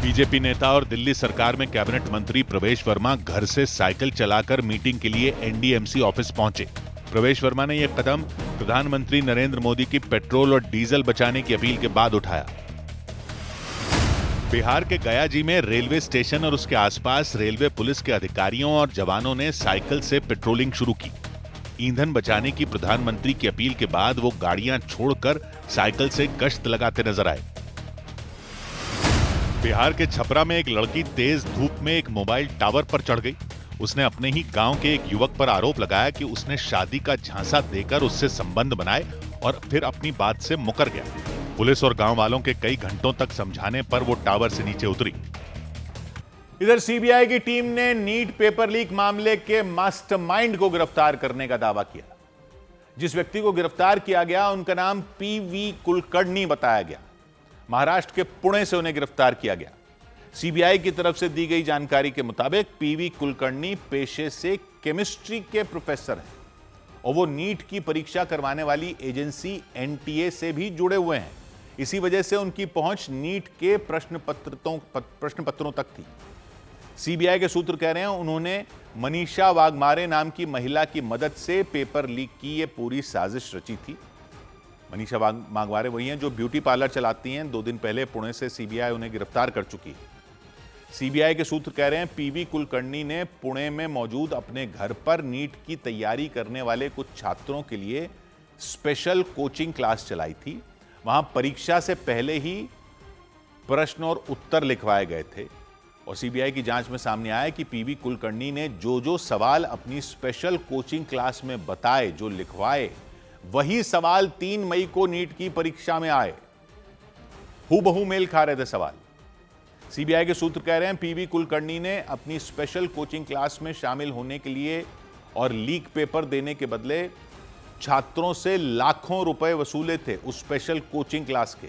बीजेपी नेता और दिल्ली सरकार में कैबिनेट मंत्री प्रवेश वर्मा घर से साइकिल चलाकर मीटिंग के लिए एनडीएमसी ऑफिस पहुंचे। प्रवेश वर्मा ने यह कदम प्रधानमंत्री नरेंद्र मोदी की पेट्रोल और डीजल बचाने की अपील के बाद उठाया। बिहार के गयाजी में रेलवे स्टेशन और उसके आसपास रेलवे पुलिस के अधिकारियों और जवानों ने साइकिल से पेट्रोलिंग शुरू की। ईंधन बचाने की प्रधानमंत्री की अपील के बाद वो गाड़ियां छोड़कर साइकिल से गश्त लगाते नजर आए। बिहार के छपरा में एक लड़की तेज धूप में एक मोबाइल टावर पर चढ़ गई। उसने अपने ही गांव के एक युवक पर आरोप लगाया कि उसने शादी का झांसा देकर उससे संबंध बनाए और फिर अपनी बात से मुकर गया। पुलिस और गांव वालों के कई घंटों तक समझाने पर वो टावर से नीचे उतरी। इधर सीबीआई की टीम ने नीट पेपर लीक मामले के मास्टरमाइंड को गिरफ्तार करने का दावा किया। जिस व्यक्ति को गिरफ्तार किया गया उनका नाम पीवी कुलकर्णी बताया गया। महाराष्ट्र के पुणे से उन्हें गिरफ्तार किया गया। सीबीआई की तरफ से दी गई जानकारी के मुताबिक पीवी कुलकर्णी पेशे से केमिस्ट्री के प्रोफेसर हैं और वो नीट की परीक्षा करवाने वाली एजेंसी एनटीए से भी जुड़े हुए हैं। इसी वजह से उनकी पहुंच नीट के प्रश्न पत्रों तक थी। सीबीआई के सूत्र कह रहे हैं उन्होंने मनीषा वाघमारे नाम की महिला की मदद से पेपर लीक की ये पूरी साजिश रची थी। मनीषा वाघमारे वही हैं जो ब्यूटी पार्लर चलाती हैं। 2 दिन पहले पुणे से सीबीआई उन्हें गिरफ्तार कर चुकी है। सीबीआई के सूत्र कह रहे हैं पीवी कुलकर्णी ने पुणे में मौजूद अपने घर पर नीट की तैयारी करने वाले कुछ छात्रों के लिए स्पेशल कोचिंग क्लास चलाई थी। वहां परीक्षा से पहले ही प्रश्न और उत्तर लिखवाए गए थे और सीबीआई की जांच में सामने आया कि पीवी कुलकर्णी ने जो सवाल अपनी स्पेशल कोचिंग क्लास में बताए, जो लिखवाए, वही सवाल 3 मई को नीट की परीक्षा में आए। हूबहू मेल खा रहे थे सवाल। सीबीआई के सूत्र कह रहे हैं पीवी कुलकर्णी ने अपनी स्पेशल कोचिंग क्लास में शामिल होने के लिए और लीक पेपर देने के बदले छात्रों से लाखों रुपए वसूले थे उस स्पेशल कोचिंग क्लास के।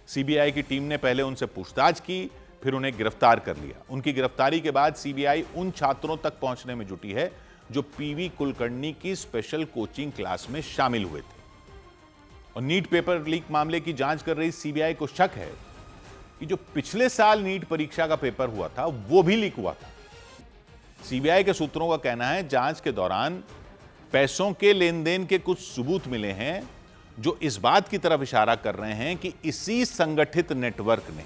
सीबीआई की टीम ने पहले उनसे पूछताछ की, फिर उन्हें गिरफ्तार कर लिया। उनकी गिरफ्तारी के बाद सीबीआई उन छात्रों तक पहुंचने में जुटी है जो पीवी कुलकर्णी की स्पेशल कोचिंग क्लास में शामिल हुए थे। और नीट पेपर लीक मामले की जांच कर रही सीबीआई को शक है कि जो पिछले साल नीट परीक्षा का पेपर हुआ था वो भी लीक हुआ था। सीबीआई के सूत्रों का कहना है जांच के दौरान पैसों के लेन देन के कुछ सबूत मिले हैं जो इस बात की तरफ इशारा कर रहे हैं कि इसी संगठित नेटवर्क ने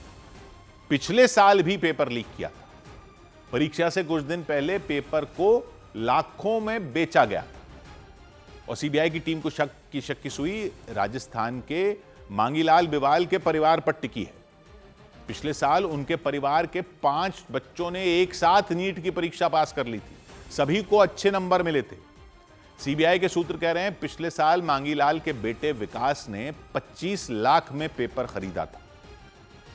पिछले साल भी पेपर लीक किया था। परीक्षा से कुछ दिन पहले पेपर को लाखों में बेचा गया और सीबीआई की टीम को शक की सुई राजस्थान के मांगीलाल बिवाल के परिवार पर टिकी है। पिछले साल उनके परिवार के 5 बच्चों ने एक साथ नीट की परीक्षा पास कर ली थी। सभी को अच्छे नंबर मिले थे। सीबीआई के सूत्र कह रहे हैं पिछले साल मांगीलाल के बेटे विकास ने 25 लाख में पेपर खरीदा था।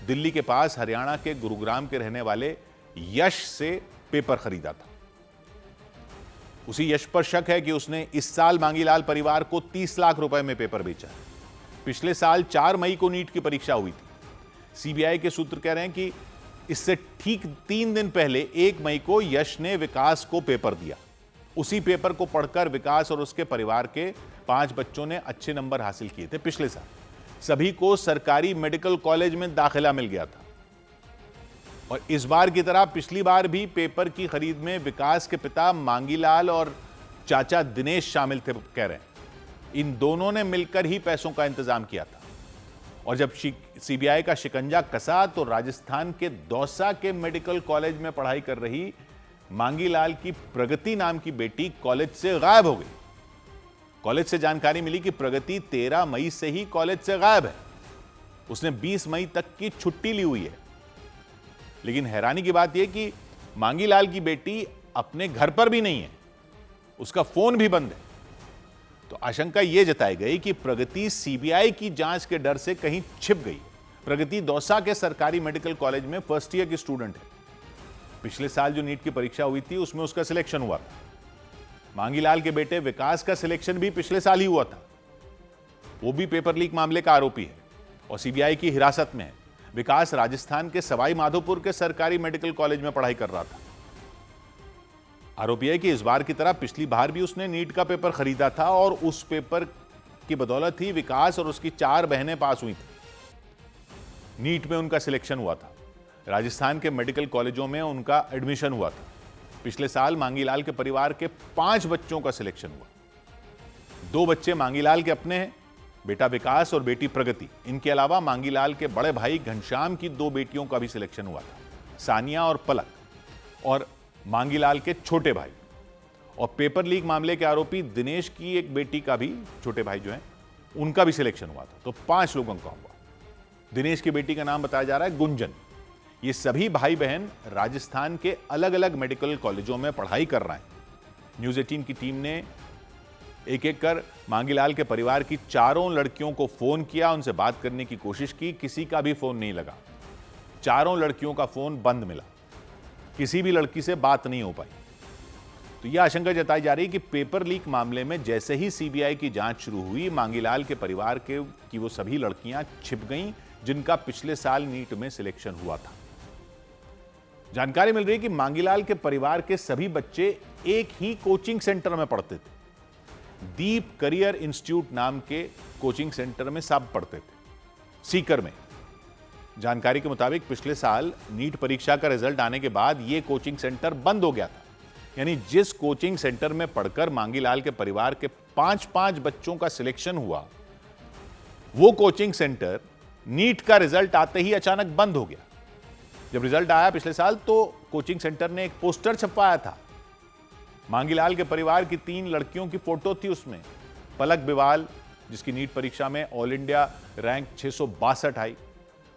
दिल्ली के पास हरियाणा के गुरुग्राम के रहने वाले यश से पेपर खरीदा था। उसी यश पर शक है कि उसने इस साल मांगीलाल परिवार को 30 लाख रुपए में पेपर बेचा। पिछले साल 4 मई को नीट की परीक्षा हुई थी। सीबीआई के सूत्र कह रहे हैं कि इससे ठीक 3 दिन पहले 1 मई को यश ने विकास को पेपर दिया। उसी पेपर को पढ़कर विकास और उसके परिवार के 5 बच्चों ने अच्छे नंबर हासिल किए थे। पिछले साल सभी को सरकारी मेडिकल कॉलेज में दाखिला मिल गया था और इस बार की तरह पिछली बार भी पेपर की खरीद में विकास के पिता मांगीलाल और चाचा दिनेश शामिल थे। कह रहे हैं इन दोनों ने मिलकर ही पैसों का इंतजाम किया था और जब सीबीआई का शिकंजा कसा तो राजस्थान के दौसा के मेडिकल कॉलेज में पढ़ाई कर रही मांगीलाल की प्रगति नाम की बेटी कॉलेज से गायब हो गई। कॉलेज से जानकारी मिली कि प्रगति 13 मई से ही कॉलेज से गायब है। उसने 20 मई तक की छुट्टी ली हुई है। लेकिन हैरानी की बात यह कि मांगीलाल की बेटी अपने घर पर भी नहीं है, उसका फोन भी बंद है। तो आशंका यह जताई गई कि प्रगति सीबीआई की जांच के डर से कहीं छिप गई। प्रगति दौसा के सरकारी मेडिकल कॉलेज में फर्स्ट ईयर की स्टूडेंट है। पिछले साल जो नीट की परीक्षा हुई थी उसमें उसका सिलेक्शन हुआ था। मांगीलाल के बेटे विकास का सिलेक्शन भी पिछले साल ही हुआ था। वो भी पेपर लीक मामले का आरोपी है और सीबीआई की हिरासत में है। विकास राजस्थान के सवाई माधोपुर के सरकारी मेडिकल कॉलेज में पढ़ाई कर रहा था। आरोपी है कि इस बार की तरह पिछली बार भी उसने नीट का पेपर खरीदा था और उस पेपर की बदौलत ही विकास और उसकी 4 बहनें पास हुई थी। नीट में उनका सिलेक्शन हुआ था। राजस्थान के मेडिकल कॉलेजों में उनका एडमिशन हुआ था। पिछले साल मांगीलाल के परिवार के 5 बच्चों का सिलेक्शन हुआ। 2 बच्चे मांगीलाल के अपने हैं बेटा विकास और बेटी प्रगति। इनके अलावा मांगीलाल के बड़े भाई घनश्याम की 2 बेटियों का भी सिलेक्शन हुआ था, सानिया और पलक, और मांगीलाल के छोटे भाई। और पेपर लीक मामले के आरोपी दिनेश की एक बेटी का भी, छोटे भाई जो हैं, उनका भी सिलेक्शन हुआ था। तो 5 लोगों का हुआ। दिनेश की बेटी का नाम बताया जा रहा है गुंजन। ये सभी भाई बहन राजस्थान के अलग अलग मेडिकल कॉलेजों में पढ़ाई कर रहे हैं। न्यूज़ 18 की टीम ने एक एक कर मांगीलाल के परिवार की 4 लड़कियों को फोन किया, उनसे बात करने की कोशिश की, किसी का भी फोन नहीं लगा। 4 लड़कियों का फोन बंद मिला, किसी भी लड़की से बात नहीं हो पाई। तो यह आशंका जताई जा रही है कि पेपर लीक मामले में जैसे ही सीबीआई की जांच शुरू हुई, मांगीलाल के परिवार की वो सभी लड़कियां छिप गईं जिनका पिछले साल नीट में सिलेक्शन हुआ था। जानकारी मिल रही है कि मांगीलाल के परिवार के सभी बच्चे एक ही कोचिंग सेंटर में पढ़ते थे। दीप करियर इंस्टीट्यूट नाम के कोचिंग सेंटर में सब पढ़ते थे, सीकर में। जानकारी के मुताबिक पिछले साल नीट परीक्षा का रिजल्ट आने के बाद यह कोचिंग सेंटर बंद हो गया था। यानी जिस कोचिंग सेंटर में पढ़कर मांगीलाल के परिवार के 5 बच्चों का सिलेक्शन हुआ, वो कोचिंग सेंटर नीट का रिजल्ट आते ही अचानक बंद हो गया। जब रिजल्ट आया पिछले साल तो कोचिंग सेंटर ने एक पोस्टर छपवाया था। मांगीलाल के परिवार की 3 लड़कियों की फोटो थी उसमें। पलक बिवाल, जिसकी नीट परीक्षा में ऑल इंडिया रैंक 662 आई।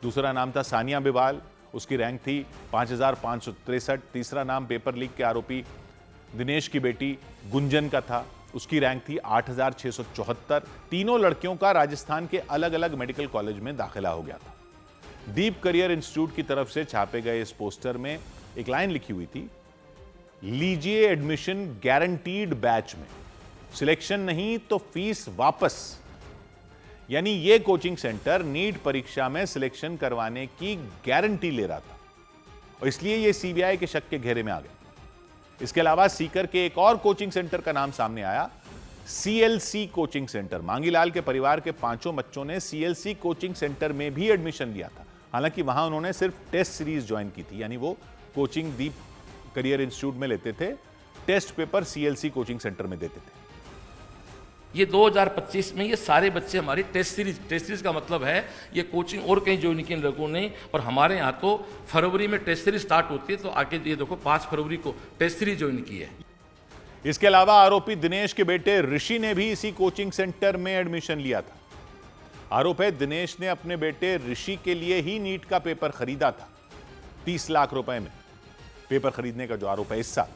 दूसरा नाम था सानिया बिवाल, उसकी रैंक थी 5563। तीसरा नाम पेपर लीक के आरोपी दिनेश की बेटी गुंजन का था, उसकी रैंक थी 8674। तीनों लड़कियों का राजस्थान के अलग अलग मेडिकल कॉलेज में दाखिला हो गया था। दीप करियर इंस्टीट्यूट की तरफ से छापे गए इस पोस्टर में एक लाइन लिखी हुई थी, लीजिए एडमिशन गारंटीड बैच में, सिलेक्शन नहीं तो फीस वापस। यानी यह कोचिंग सेंटर नीट परीक्षा में सिलेक्शन करवाने की गारंटी ले रहा था और इसलिए यह सीबीआई के शक के घेरे में आ गया। इसके अलावा सीकर के एक और कोचिंग सेंटर का नाम सामने आया, सीएलसी कोचिंग सेंटर। मांगीलाल के परिवार के 5 बच्चों ने सीएलसी कोचिंग सेंटर में भी एडमिशन लिया था। हालांकि वहां उन्होंने सिर्फ टेस्ट सीरीज ज्वाइन की थी, यानी वो कोचिंग दीप करियर इंस्टीट्यूट में लेते थे, test paper CLC coaching centre में देते थे। ये 2025 में ये सारे बच्चे हमारी टेस्ट सीरीज का मतलब है ये कोचिंग और कहीं ज्वाइन किए लोगों ने, और हमारे यहाँ तो फरवरी में टेस्ट सीरीज स्टार्ट होती है, तो आगे ये देखो 5 फरवरी को टेस्ट सीरीज ज्वाइन की है। इसके अलावा आरोपी दिनेश के बेटे ऋषि ने भी इसी कोचिंग सेंटर में एडमिशन लिया था। आरोप है दिनेश ने अपने बेटे ऋषि के लिए ही नीट का पेपर खरीदा था 30 लाख रुपए में। पेपर खरीदने का जो आरोप है इस साल।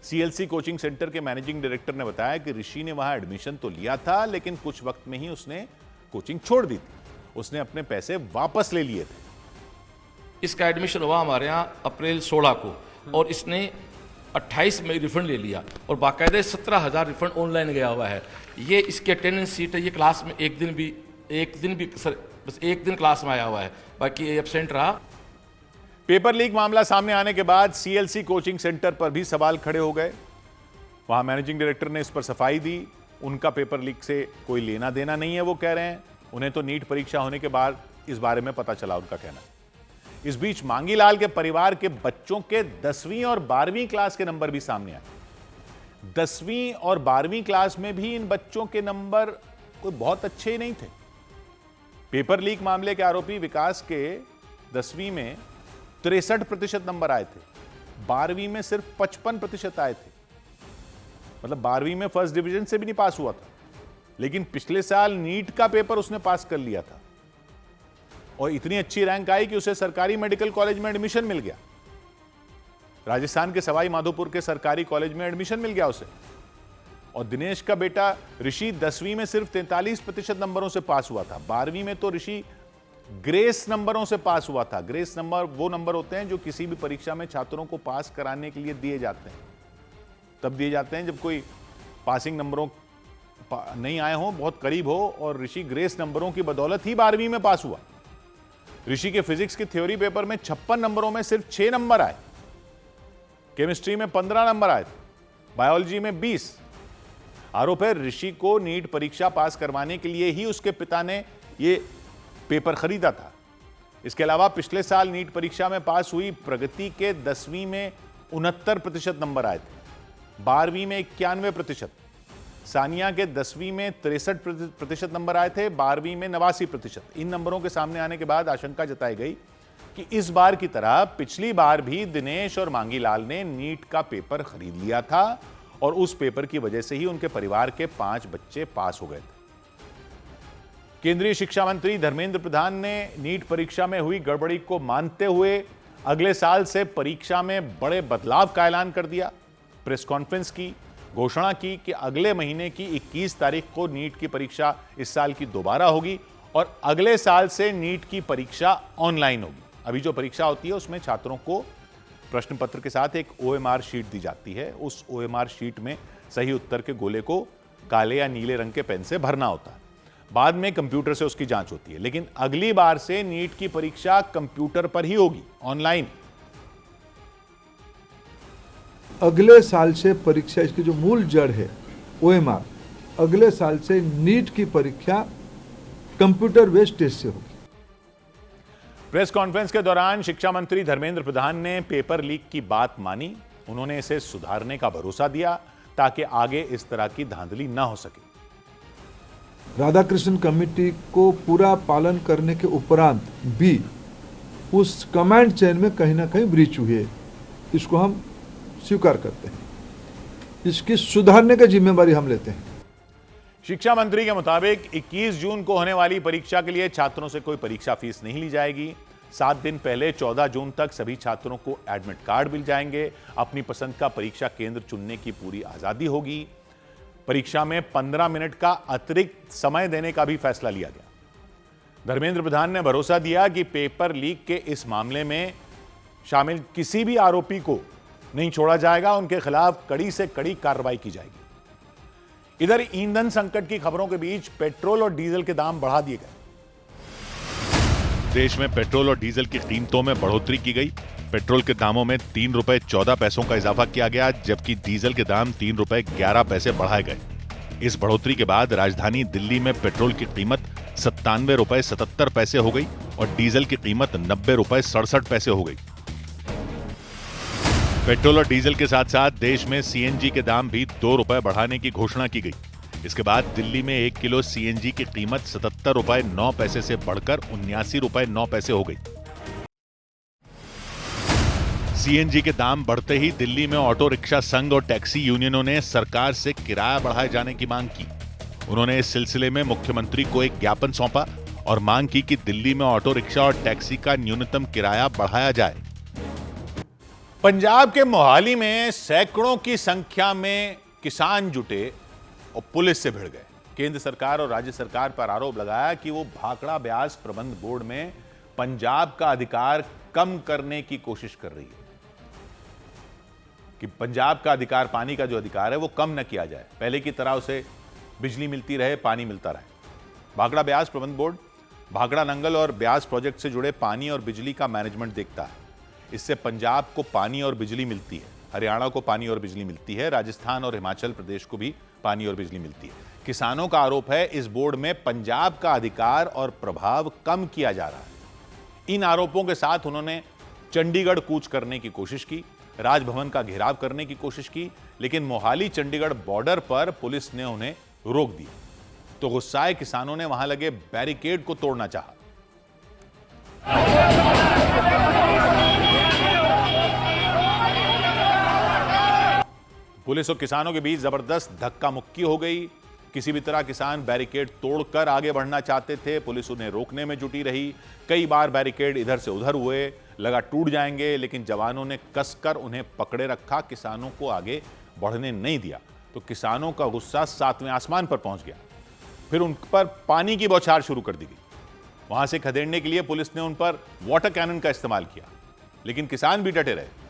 सीएलसी कोचिंग सेंटर के मैनेजिंग डायरेक्टर ने बताया कि ऋषि ने वहां एडमिशन तो लिया था, लेकिन कुछ वक्त में ही उसने कोचिंग छोड़ दी थी। उसने अपने पैसे वापस ले लिए थे। इसका एडमिशन हुआ हमारे यहाँ अप्रैल 16 को और इसने 28 में रिफंड ले लिया और बाकायदे 17,000 रिफंड ऑनलाइन गया हुआ है। ये इसकी अटेंडेंस सीट है। ये क्लास में एक दिन भी सर बस एक दिन क्लास में आया हुआ है, बाकी एब्सेंट रहा। पेपर लीक मामला सामने आने के बाद सीएलसी कोचिंग सेंटर पर भी सवाल खड़े हो गए। वहां मैनेजिंग डायरेक्टर ने इस पर सफाई दी। उनका पेपर लीक से कोई लेना देना नहीं है, वो कह रहे हैं। उन्हें तो नीट परीक्षा होने के बाद इस बारे में पता चला, उनका कहना। इस बीच मांगीलाल के परिवार के बच्चों के 10वीं और 12वीं क्लास के नंबर भी सामने आए। 10वीं और 12वीं क्लास में भी इन बच्चों के नंबर कोई बहुत अच्छे ही नहीं थे। पेपर लीक मामले के आरोपी विकास के 10वीं में 63% नंबर आए थे, 12वीं में सिर्फ 55% आए थे। मतलब 12वीं में फर्स्ट डिवीजन से भी नहीं पास हुआ था, लेकिन पिछले साल नीट का पेपर उसने पास कर लिया था और इतनी अच्छी रैंक आई कि उसे सरकारी मेडिकल कॉलेज में एडमिशन मिल गया। राजस्थान के सवाई माधोपुर के सरकारी कॉलेज में एडमिशन मिल गया उसे। और दिनेश का बेटा ऋषि 10वीं में सिर्फ 43% नंबरों से पास हुआ था। 12वीं में तो ऋषि ग्रेस नंबरों से पास हुआ था। ग्रेस नंबर वो नंबर होते हैं जो किसी भी परीक्षा में छात्रों को पास कराने के लिए दिए जाते हैं। तब दिए जाते हैं जब कोई पासिंग नंबरों नहीं आए हो, बहुत करीब हो, और ऋषि ग्रेस नंबरों की बदौलत ही 12वीं में पास हुआ। ऋषि के फिजिक्स के थ्योरी पेपर में 56 नंबरों में सिर्फ 6 नंबर आए। केमिस्ट्री में 15 नंबर आए थे, बायोलॉजी में 20। आरोप है ऋषि को नीट परीक्षा पास करवाने के लिए ही उसके पिता ने ये पेपर खरीदा था। इसके अलावा पिछले साल नीट परीक्षा में पास हुई प्रगति के 10वीं में 69% नंबर आए थे, 12वीं में 91%। सानिया के 10वीं में 63% नंबर आए थे, 12वीं में 89%। इन नंबरों के सामने आने के बाद आशंका जताई गई कि इस बार की तरह पिछली बार भी दिनेश और मांगीलाल ने नीट का पेपर खरीद लिया था और उस पेपर की वजह से ही उनके परिवार के 5 बच्चे पास हो गए थे। केंद्रीय शिक्षा मंत्री धर्मेंद्र प्रधान ने नीट परीक्षा में हुई गड़बड़ी को मानते हुए अगले साल से परीक्षा में बड़े बदलाव का ऐलान कर दिया। प्रेस कॉन्फ्रेंस की घोषणा की कि अगले महीने की 21 तारीख को नीट की परीक्षा इस साल की दोबारा होगी और अगले साल से नीट की परीक्षा ऑनलाइन होगी। अभी जो परीक्षा होती है उसमें छात्रों को प्रश्न पत्र के साथ एक OMR शीट दी जाती है। उस OMR शीट में सही उत्तर के गोले को काले या नीले रंग के पेन से भरना होता है। बाद में कंप्यूटर से उसकी जांच होती है। लेकिन अगली बार से नीट की परीक्षा कंप्यूटर पर ही होगी, ऑनलाइन। अगले साल से परीक्षा, इसकी जो मूल जड़ है OMR, अगले साल से नीट की परीक्षा कंप्यूटर बेस्ड टेस्ट से होगी। प्रेस कॉन्फ्रेंस के दौरान शिक्षा मंत्री धर्मेंद्र प्रधान ने पेपर लीक की बात मानी। उन्होंने इसे सुधारने का भरोसा दिया ताकि आगे इस तरह की धांधली ना हो सके। राधाकृष्णन कमेटी को पूरा पालन करने के उपरांत भी उस कमांड चेन में कहीं ना कहीं ब्रीच हुई है, इसको हम स्वीकार करते हैं। इसकी सुधारने की जिम्मेदारी हम लेते हैं। शिक्षा मंत्री के मुताबिक 21 जून को होने वाली परीक्षा के लिए छात्रों से कोई परीक्षा फीस नहीं ली जाएगी। 7 दिन पहले 14 जून तक सभी छात्रों को एडमिट कार्ड मिल जाएंगे। अपनी पसंद का परीक्षा केंद्र चुनने की पूरी आजादी होगी। परीक्षा में 15 मिनट का अतिरिक्त समय देने का भी फैसला लिया गया। धर्मेंद्र प्रधान ने भरोसा दिया कि पेपर लीक के इस मामले में शामिल किसी भी आरोपी को नहीं छोड़ा जाएगा, उनके खिलाफ कड़ी से कड़ी कार्रवाई की जाएगी। इधर ईंधन संकट की खबरों के बीच पेट्रोल और डीजल के दाम बढ़ा दिए गए। देश में पेट्रोल और डीजल की कीमतों में बढ़ोतरी की गई। पेट्रोल के दामों में 3 रुपए 14 पैसों का इजाफा किया गया, जबकि डीजल के दाम 3 रुपए 11 पैसे बढ़ाए गए। इस बढ़ोतरी के बाद राजधानी दिल्ली में पेट्रोल की कीमत 97 रुपए 77 पैसे हो गई और डीजल की कीमत 90 रुपए 67 पैसे हो गई। पेट्रोल और डीजल के साथ साथ देश में CNG के दाम भी 2 रुपए बढ़ाने की घोषणा की गई। इसके बाद दिल्ली में 1 किलो CNG की कीमत 77 रुपए 9 पैसे से बढ़कर 79 रुपए 9 पैसे हो गई। CNG के दाम बढ़ते ही दिल्ली में ऑटो रिक्शा संघ और टैक्सी यूनियनों ने सरकार से किराया बढ़ाए जाने की मांग की। उन्होंने इस सिलसिले में मुख्यमंत्री को एक ज्ञापन सौंपा और मांग की कि दिल्ली में ऑटो रिक्शा और टैक्सी का न्यूनतम किराया बढ़ाया जाए। पंजाब के मोहाली में सैकड़ों की संख्या में किसान जुटे और पुलिस से भिड़ गए। केंद्र सरकार और राज्य सरकार पर आरोप लगाया कि वो भाखड़ा ब्यास प्रबंध बोर्ड में पंजाब का अधिकार कम करने की कोशिश कर रही है, कि पंजाब का अधिकार, पानी का जो अधिकार है वो कम न किया जाए, पहले की तरह उसे बिजली मिलती रहे, पानी मिलता रहे। भाखड़ा ब्यास प्रबंध बोर्ड भाखड़ा नंगल और ब्यास प्रोजेक्ट से जुड़े पानी और बिजली का मैनेजमेंट देखता है। इससे पंजाब को पानी और बिजली मिलती है, हरियाणा को पानी और बिजली मिलती है, राजस्थान और हिमाचल प्रदेश को भी पानी और बिजली मिलती है। किसानों का आरोप है इस बोर्ड में पंजाब का अधिकार और प्रभाव कम किया जा रहा है। इन आरोपों के साथ उन्होंने चंडीगढ़ कूच करने की कोशिश की, राजभवन का घेराव करने की कोशिश की, लेकिन मोहाली चंडीगढ़ बॉर्डर पर पुलिस ने उन्हें रोक दिया। तो गुस्साए किसानों ने वहां लगे बैरिकेड को तोड़ना चाहा। पुलिस और किसानों के बीच जबरदस्त धक्का मुक्की हो गई। किसी भी तरह किसान बैरिकेड तोड़कर आगे बढ़ना चाहते थे, पुलिस उन्हें रोकने में जुटी रही। कई बार बैरिकेड इधर से उधर हुए, लगा टूट जाएंगे, लेकिन जवानों ने कसकर उन्हें पकड़े रखा, किसानों को आगे बढ़ने नहीं दिया। तो किसानों का गुस्सा 7वें आसमान पर पहुंच गया। फिर उन पर पानी की बौछार शुरू कर दी गई। वहां से खदेड़ने के लिए पुलिस ने उन पर वाटर कैनन का इस्तेमाल किया, लेकिन किसान भी डटे रहे।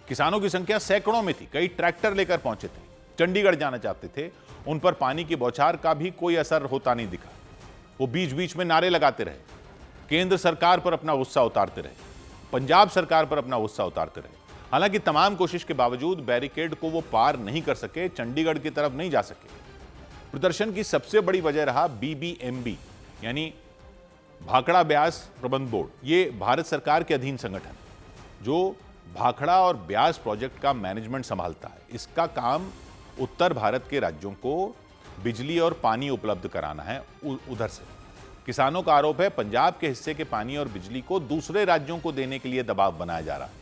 किसानों की संख्या सैकड़ों में थी, कई ट्रैक्टर लेकर पहुंचे थे, चंडीगढ़ जाना चाहते थे। उन पर पानी की बौछार का भी कोई असर होता नहीं दिखा। वो बीच बीच में नारे लगाते रहे, केंद्र सरकार पर अपना गुस्सा उतारते रहे, पंजाब सरकार पर अपना गुस्सा उतारते रहे। हालांकि तमाम कोशिश के बावजूद बैरिकेड को वो पार नहीं कर सके, चंडीगढ़ की तरफ नहीं जा सके। प्रदर्शन की सबसे बड़ी वजह रहा BBMB यानी भाखड़ा ब्यास प्रबंध बोर्ड। ये भारत सरकार के अधीन संगठन जो भाखड़ा और ब्यास प्रोजेक्ट का मैनेजमेंट संभालता है। इसका काम उत्तर भारत के राज्यों को बिजली और पानी उपलब्ध कराना है उधर से। किसानों का आरोप है पंजाब के हिस्से के पानी और बिजली को दूसरे राज्यों को देने के लिए दबाव बनाया जा रहा है,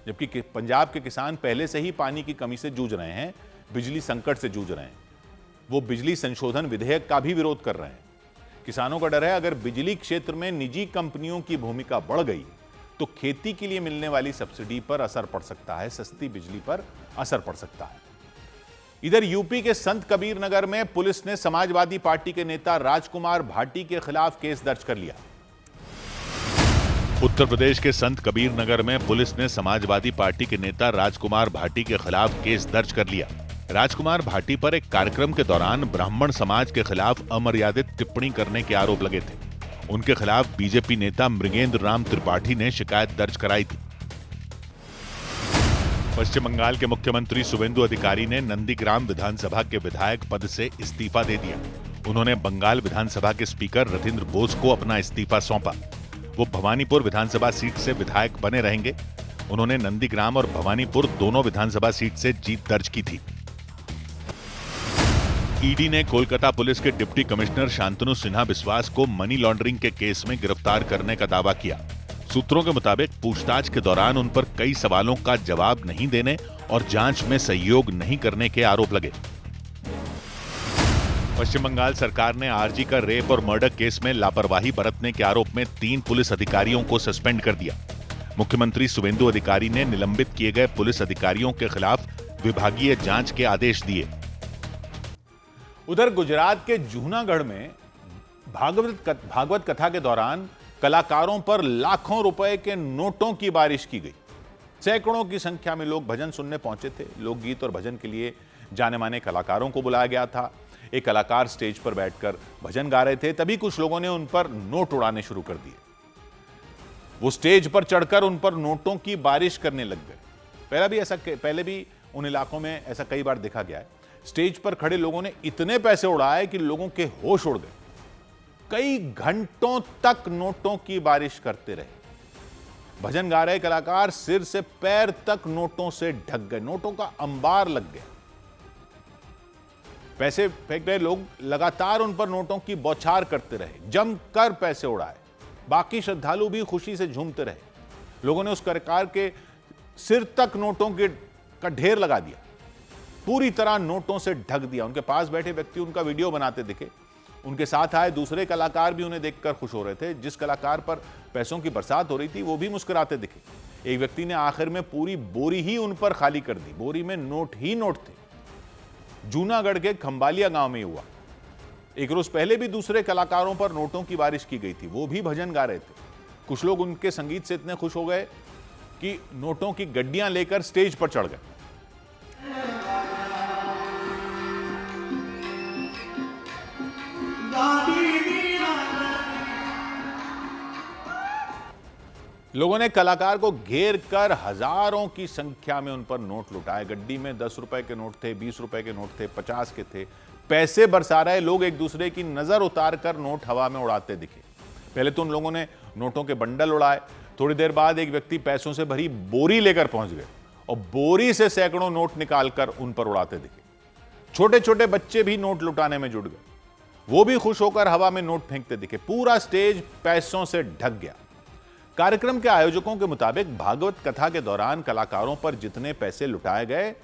जबकि पंजाब के किसान पहले से ही पानी की कमी से जूझ रहे हैं, बिजली संकट से जूझ रहे हैं। वो बिजली संशोधन विधेयक का भी विरोध कर रहे हैं। किसानों का डर है अगर बिजली क्षेत्र में निजी कंपनियों की भूमिका बढ़ गई तो खेती के लिए मिलने वाली सब्सिडी पर असर पड़ सकता है, सस्ती बिजली पर असर पड़ सकता है। इधर यूपी के संत कबीर नगर में पुलिस ने समाजवादी पार्टी के नेता राजकुमार भाटी के खिलाफ केस दर्ज कर लिया। उत्तर प्रदेश के संत कबीर नगर में पुलिस ने समाजवादी पार्टी के नेता राजकुमार भाटी के खिलाफ केस दर्ज कर लिया। राजकुमार भाटी पर एक कार्यक्रम के दौरान ब्राह्मण समाज के खिलाफ अमर्यादित टिप्पणी करने के आरोप लगे थे। उनके खिलाफ बीजेपी नेता मृगेंद्र राम त्रिपाठी ने शिकायत दर्ज कराई थी। पश्चिम बंगाल के मुख्यमंत्री शुवेंदु अधिकारी ने नंदीग्राम विधानसभा के विधायक पद से इस्तीफा दे दिया। उन्होंने बंगाल विधानसभा के स्पीकर रथिंद्र बोस को अपना इस्तीफा सौंपा। वो भवानीपुर विधानसभा सीट से विधायक बने रहेंगे। उन्होंने नंदीग्राम और भवानीपुर दोनों विधानसभा सीट से जीत दर्ज की थी। ईडी ने कोलकाता पुलिस के डिप्टी कमिश्नर शांतनु सिन्हा बिस्वास को मनी लॉन्ड्रिंग के केस में गिरफ्तार करने का दावा किया। सूत्रों के मुताबिक पूछताछ के दौरान उन पर कई सवालों का जवाब नहीं देने और जांच में सहयोग नहीं करने के आरोप लगे। पश्चिम बंगाल सरकार ने आरजी का रेप और मर्डर केस में लापरवाही बरतने के आरोप में 3 पुलिस अधिकारियों को सस्पेंड कर दिया। मुख्यमंत्री शुवेंदु अधिकारी ने निलंबित किए गए पुलिस अधिकारियों के खिलाफ विभागीय जांच के आदेश दिए। उधर गुजरात के जूनागढ़ में भागवत कथा के दौरान कलाकारों पर लाखों रुपए के नोटों की बारिश की गई। सैकड़ों की संख्या में लोग भजन सुनने पहुंचे थे। लोकगीत और भजन के लिए जाने माने कलाकारों को बुलाया गया था। एक कलाकार स्टेज पर बैठकर भजन गा रहे थे, तभी कुछ लोगों ने उन पर नोट उड़ाने शुरू कर दिए। वो स्टेज पर चढ़कर उन पर नोटों की बारिश करने लग गए। पहले भी उन इलाकों में ऐसा कई बार देखा गया है। स्टेज पर खड़े लोगों ने इतने पैसे उड़ाए कि लोगों के होश उड़ गए। कई घंटों तक नोटों की बारिश करते रहे। भजन गा रहे कलाकार सिर से पैर तक नोटों से ढक गए। नोटों का अंबार लग गया। पैसे फेंक रहे लोग लगातार उन पर नोटों की बौछार करते रहे, जमकर पैसे उड़ाए। बाकी श्रद्धालु भी खुशी से झूमते रहे। लोगों ने उस कलाकार के सिर तक नोटों का ढेर लगा दिया, पूरी तरह नोटों से ढक दिया। उनके पास बैठे व्यक्ति उनका वीडियो बनाते दिखे। उनके साथ आए दूसरे कलाकार भी उन्हें देखकर खुश हो रहे थे। जिस कलाकार पर पैसों की बरसात हो रही थी वो भी मुस्कुराते दिखे। एक व्यक्ति ने आखिर में पूरी बोरी ही उन पर खाली कर दी। बोरी में नोट ही नोट थे। जूनागढ़ के खंबालिया गांव में हुआ। एक रोज पहले भी दूसरे कलाकारों पर नोटों की बारिश की गई थी। वो भी भजन गा रहे थे। कुछ लोग उनके संगीत से इतने खुश हो गए कि नोटों की गड्डियां लेकर स्टेज पर चढ़ गए। लोगों ने कलाकार को घेर कर हजारों की संख्या में उन पर नोट लुटाए। गड्डी में 10 रुपए के नोट थे, 20 रुपए के नोट थे, 50 के थे। पैसे बरसा रहे लोग एक दूसरे की नजर उतार कर नोट हवा में उड़ाते दिखे। पहले तो उन लोगों ने नोटों के बंडल उड़ाए। थोड़ी देर बाद एक व्यक्ति पैसों से भरी बोरी लेकर पहुंच गए और बोरी से सैकड़ों नोट निकालकर उन पर उड़ाते दिखे। छोटे छोटे बच्चे भी नोट लुटाने में जुट गए। वो भी खुश होकर हवा में नोट फेंकते दिखे। पूरा स्टेज पैसों से ढक गया। कार्यक्रम के आयोजकों के मुताबिक भागवत कथा के दौरान कलाकारों पर जितने पैसे लुटाए गए,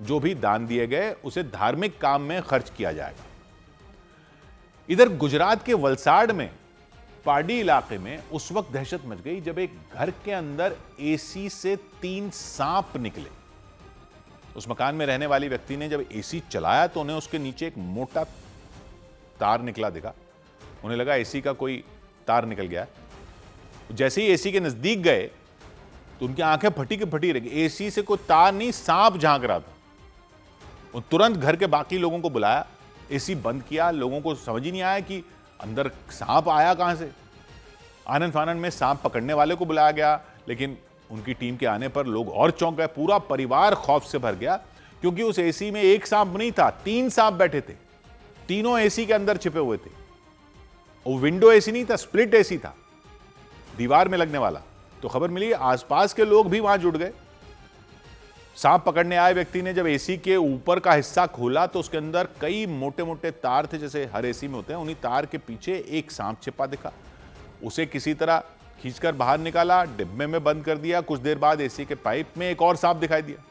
जो भी दान दिए गए, उसे धार्मिक काम में खर्च किया जाएगा। इधर गुजरात के वलसाड में पाडी इलाके में उस वक्त दहशत मच गई जब एक घर के अंदर एसी से 3 सांप निकले। उस मकान में रहने वाली व्यक्ति ने जब एसी चलाया तो उन्हें उसके नीचे एक मोटा तार निकला दिखा। उन्हें लगा एसी का कोई तार निकल गया। जैसे ही एसी के नजदीक गए तो उनकी आंखें फटी की फटी रह गई। एसी से कोई तार नहीं, सांप झांक रहा था। और तुरंत घर के बाकी लोगों को बुलाया, एसी बंद किया। लोगों को समझ ही नहीं आया कि अंदर सांप आया कहां से। आनंद फानंद में सांप पकड़ने वाले को बुलाया गया, लेकिन उनकी टीम के आने पर लोग और चौंक गए। पूरा परिवार खौफ से भर गया क्योंकि उस एसी में एक सांप नहीं था, 3 सांप बैठे थे। तीनों एसी के अंदर छिपे हुए थे। वो विंडो एसी नहीं था, स्प्लिट एसी था, दीवार में लगने वाला। तो खबर मिली, आसपास के लोग भी वहां जुट गए। सांप पकड़ने आए व्यक्ति ने जब एसी के ऊपर का हिस्सा खोला तो उसके अंदर कई मोटे मोटे तार थे, जैसे हर एसी में होते हैं। उन्हीं तार के पीछे एक सांप छिपा दिखा। उसे किसी तरह खींचकर बाहर निकाला, डिब्बे में बंद कर दिया। कुछ देर बाद एसी के पाइप में एक और सांप दिखाई दिया।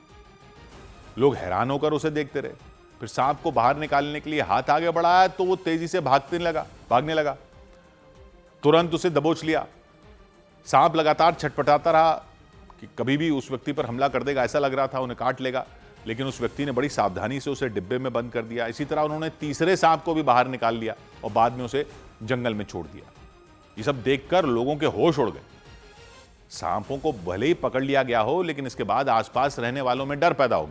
लोग हैरान होकर उसे देखते रहे। फिर सांप को बाहर निकालने के लिए हाथ आगे बढ़ाया तो वो तेजी से भागने लगा। तुरंत उसे दबोच लिया। सांप लगातार छटपटाता रहा कि कभी भी उस व्यक्ति पर हमला कर देगा, ऐसा लग रहा था, उन्हें काट लेगा। लेकिन उस व्यक्ति ने बड़ी सावधानी से उसे डिब्बे में बंद कर दिया। इसी तरह उन्होंने तीसरे सांप को भी बाहर निकाल लिया और बाद में उसे जंगल में छोड़ दिया। ये सब देखकर लोगों के होश उड़ गए। सांपों को भले ही पकड़ लिया गया हो, लेकिन इसके बाद आसपास रहने वालों में डर पैदा हो गया।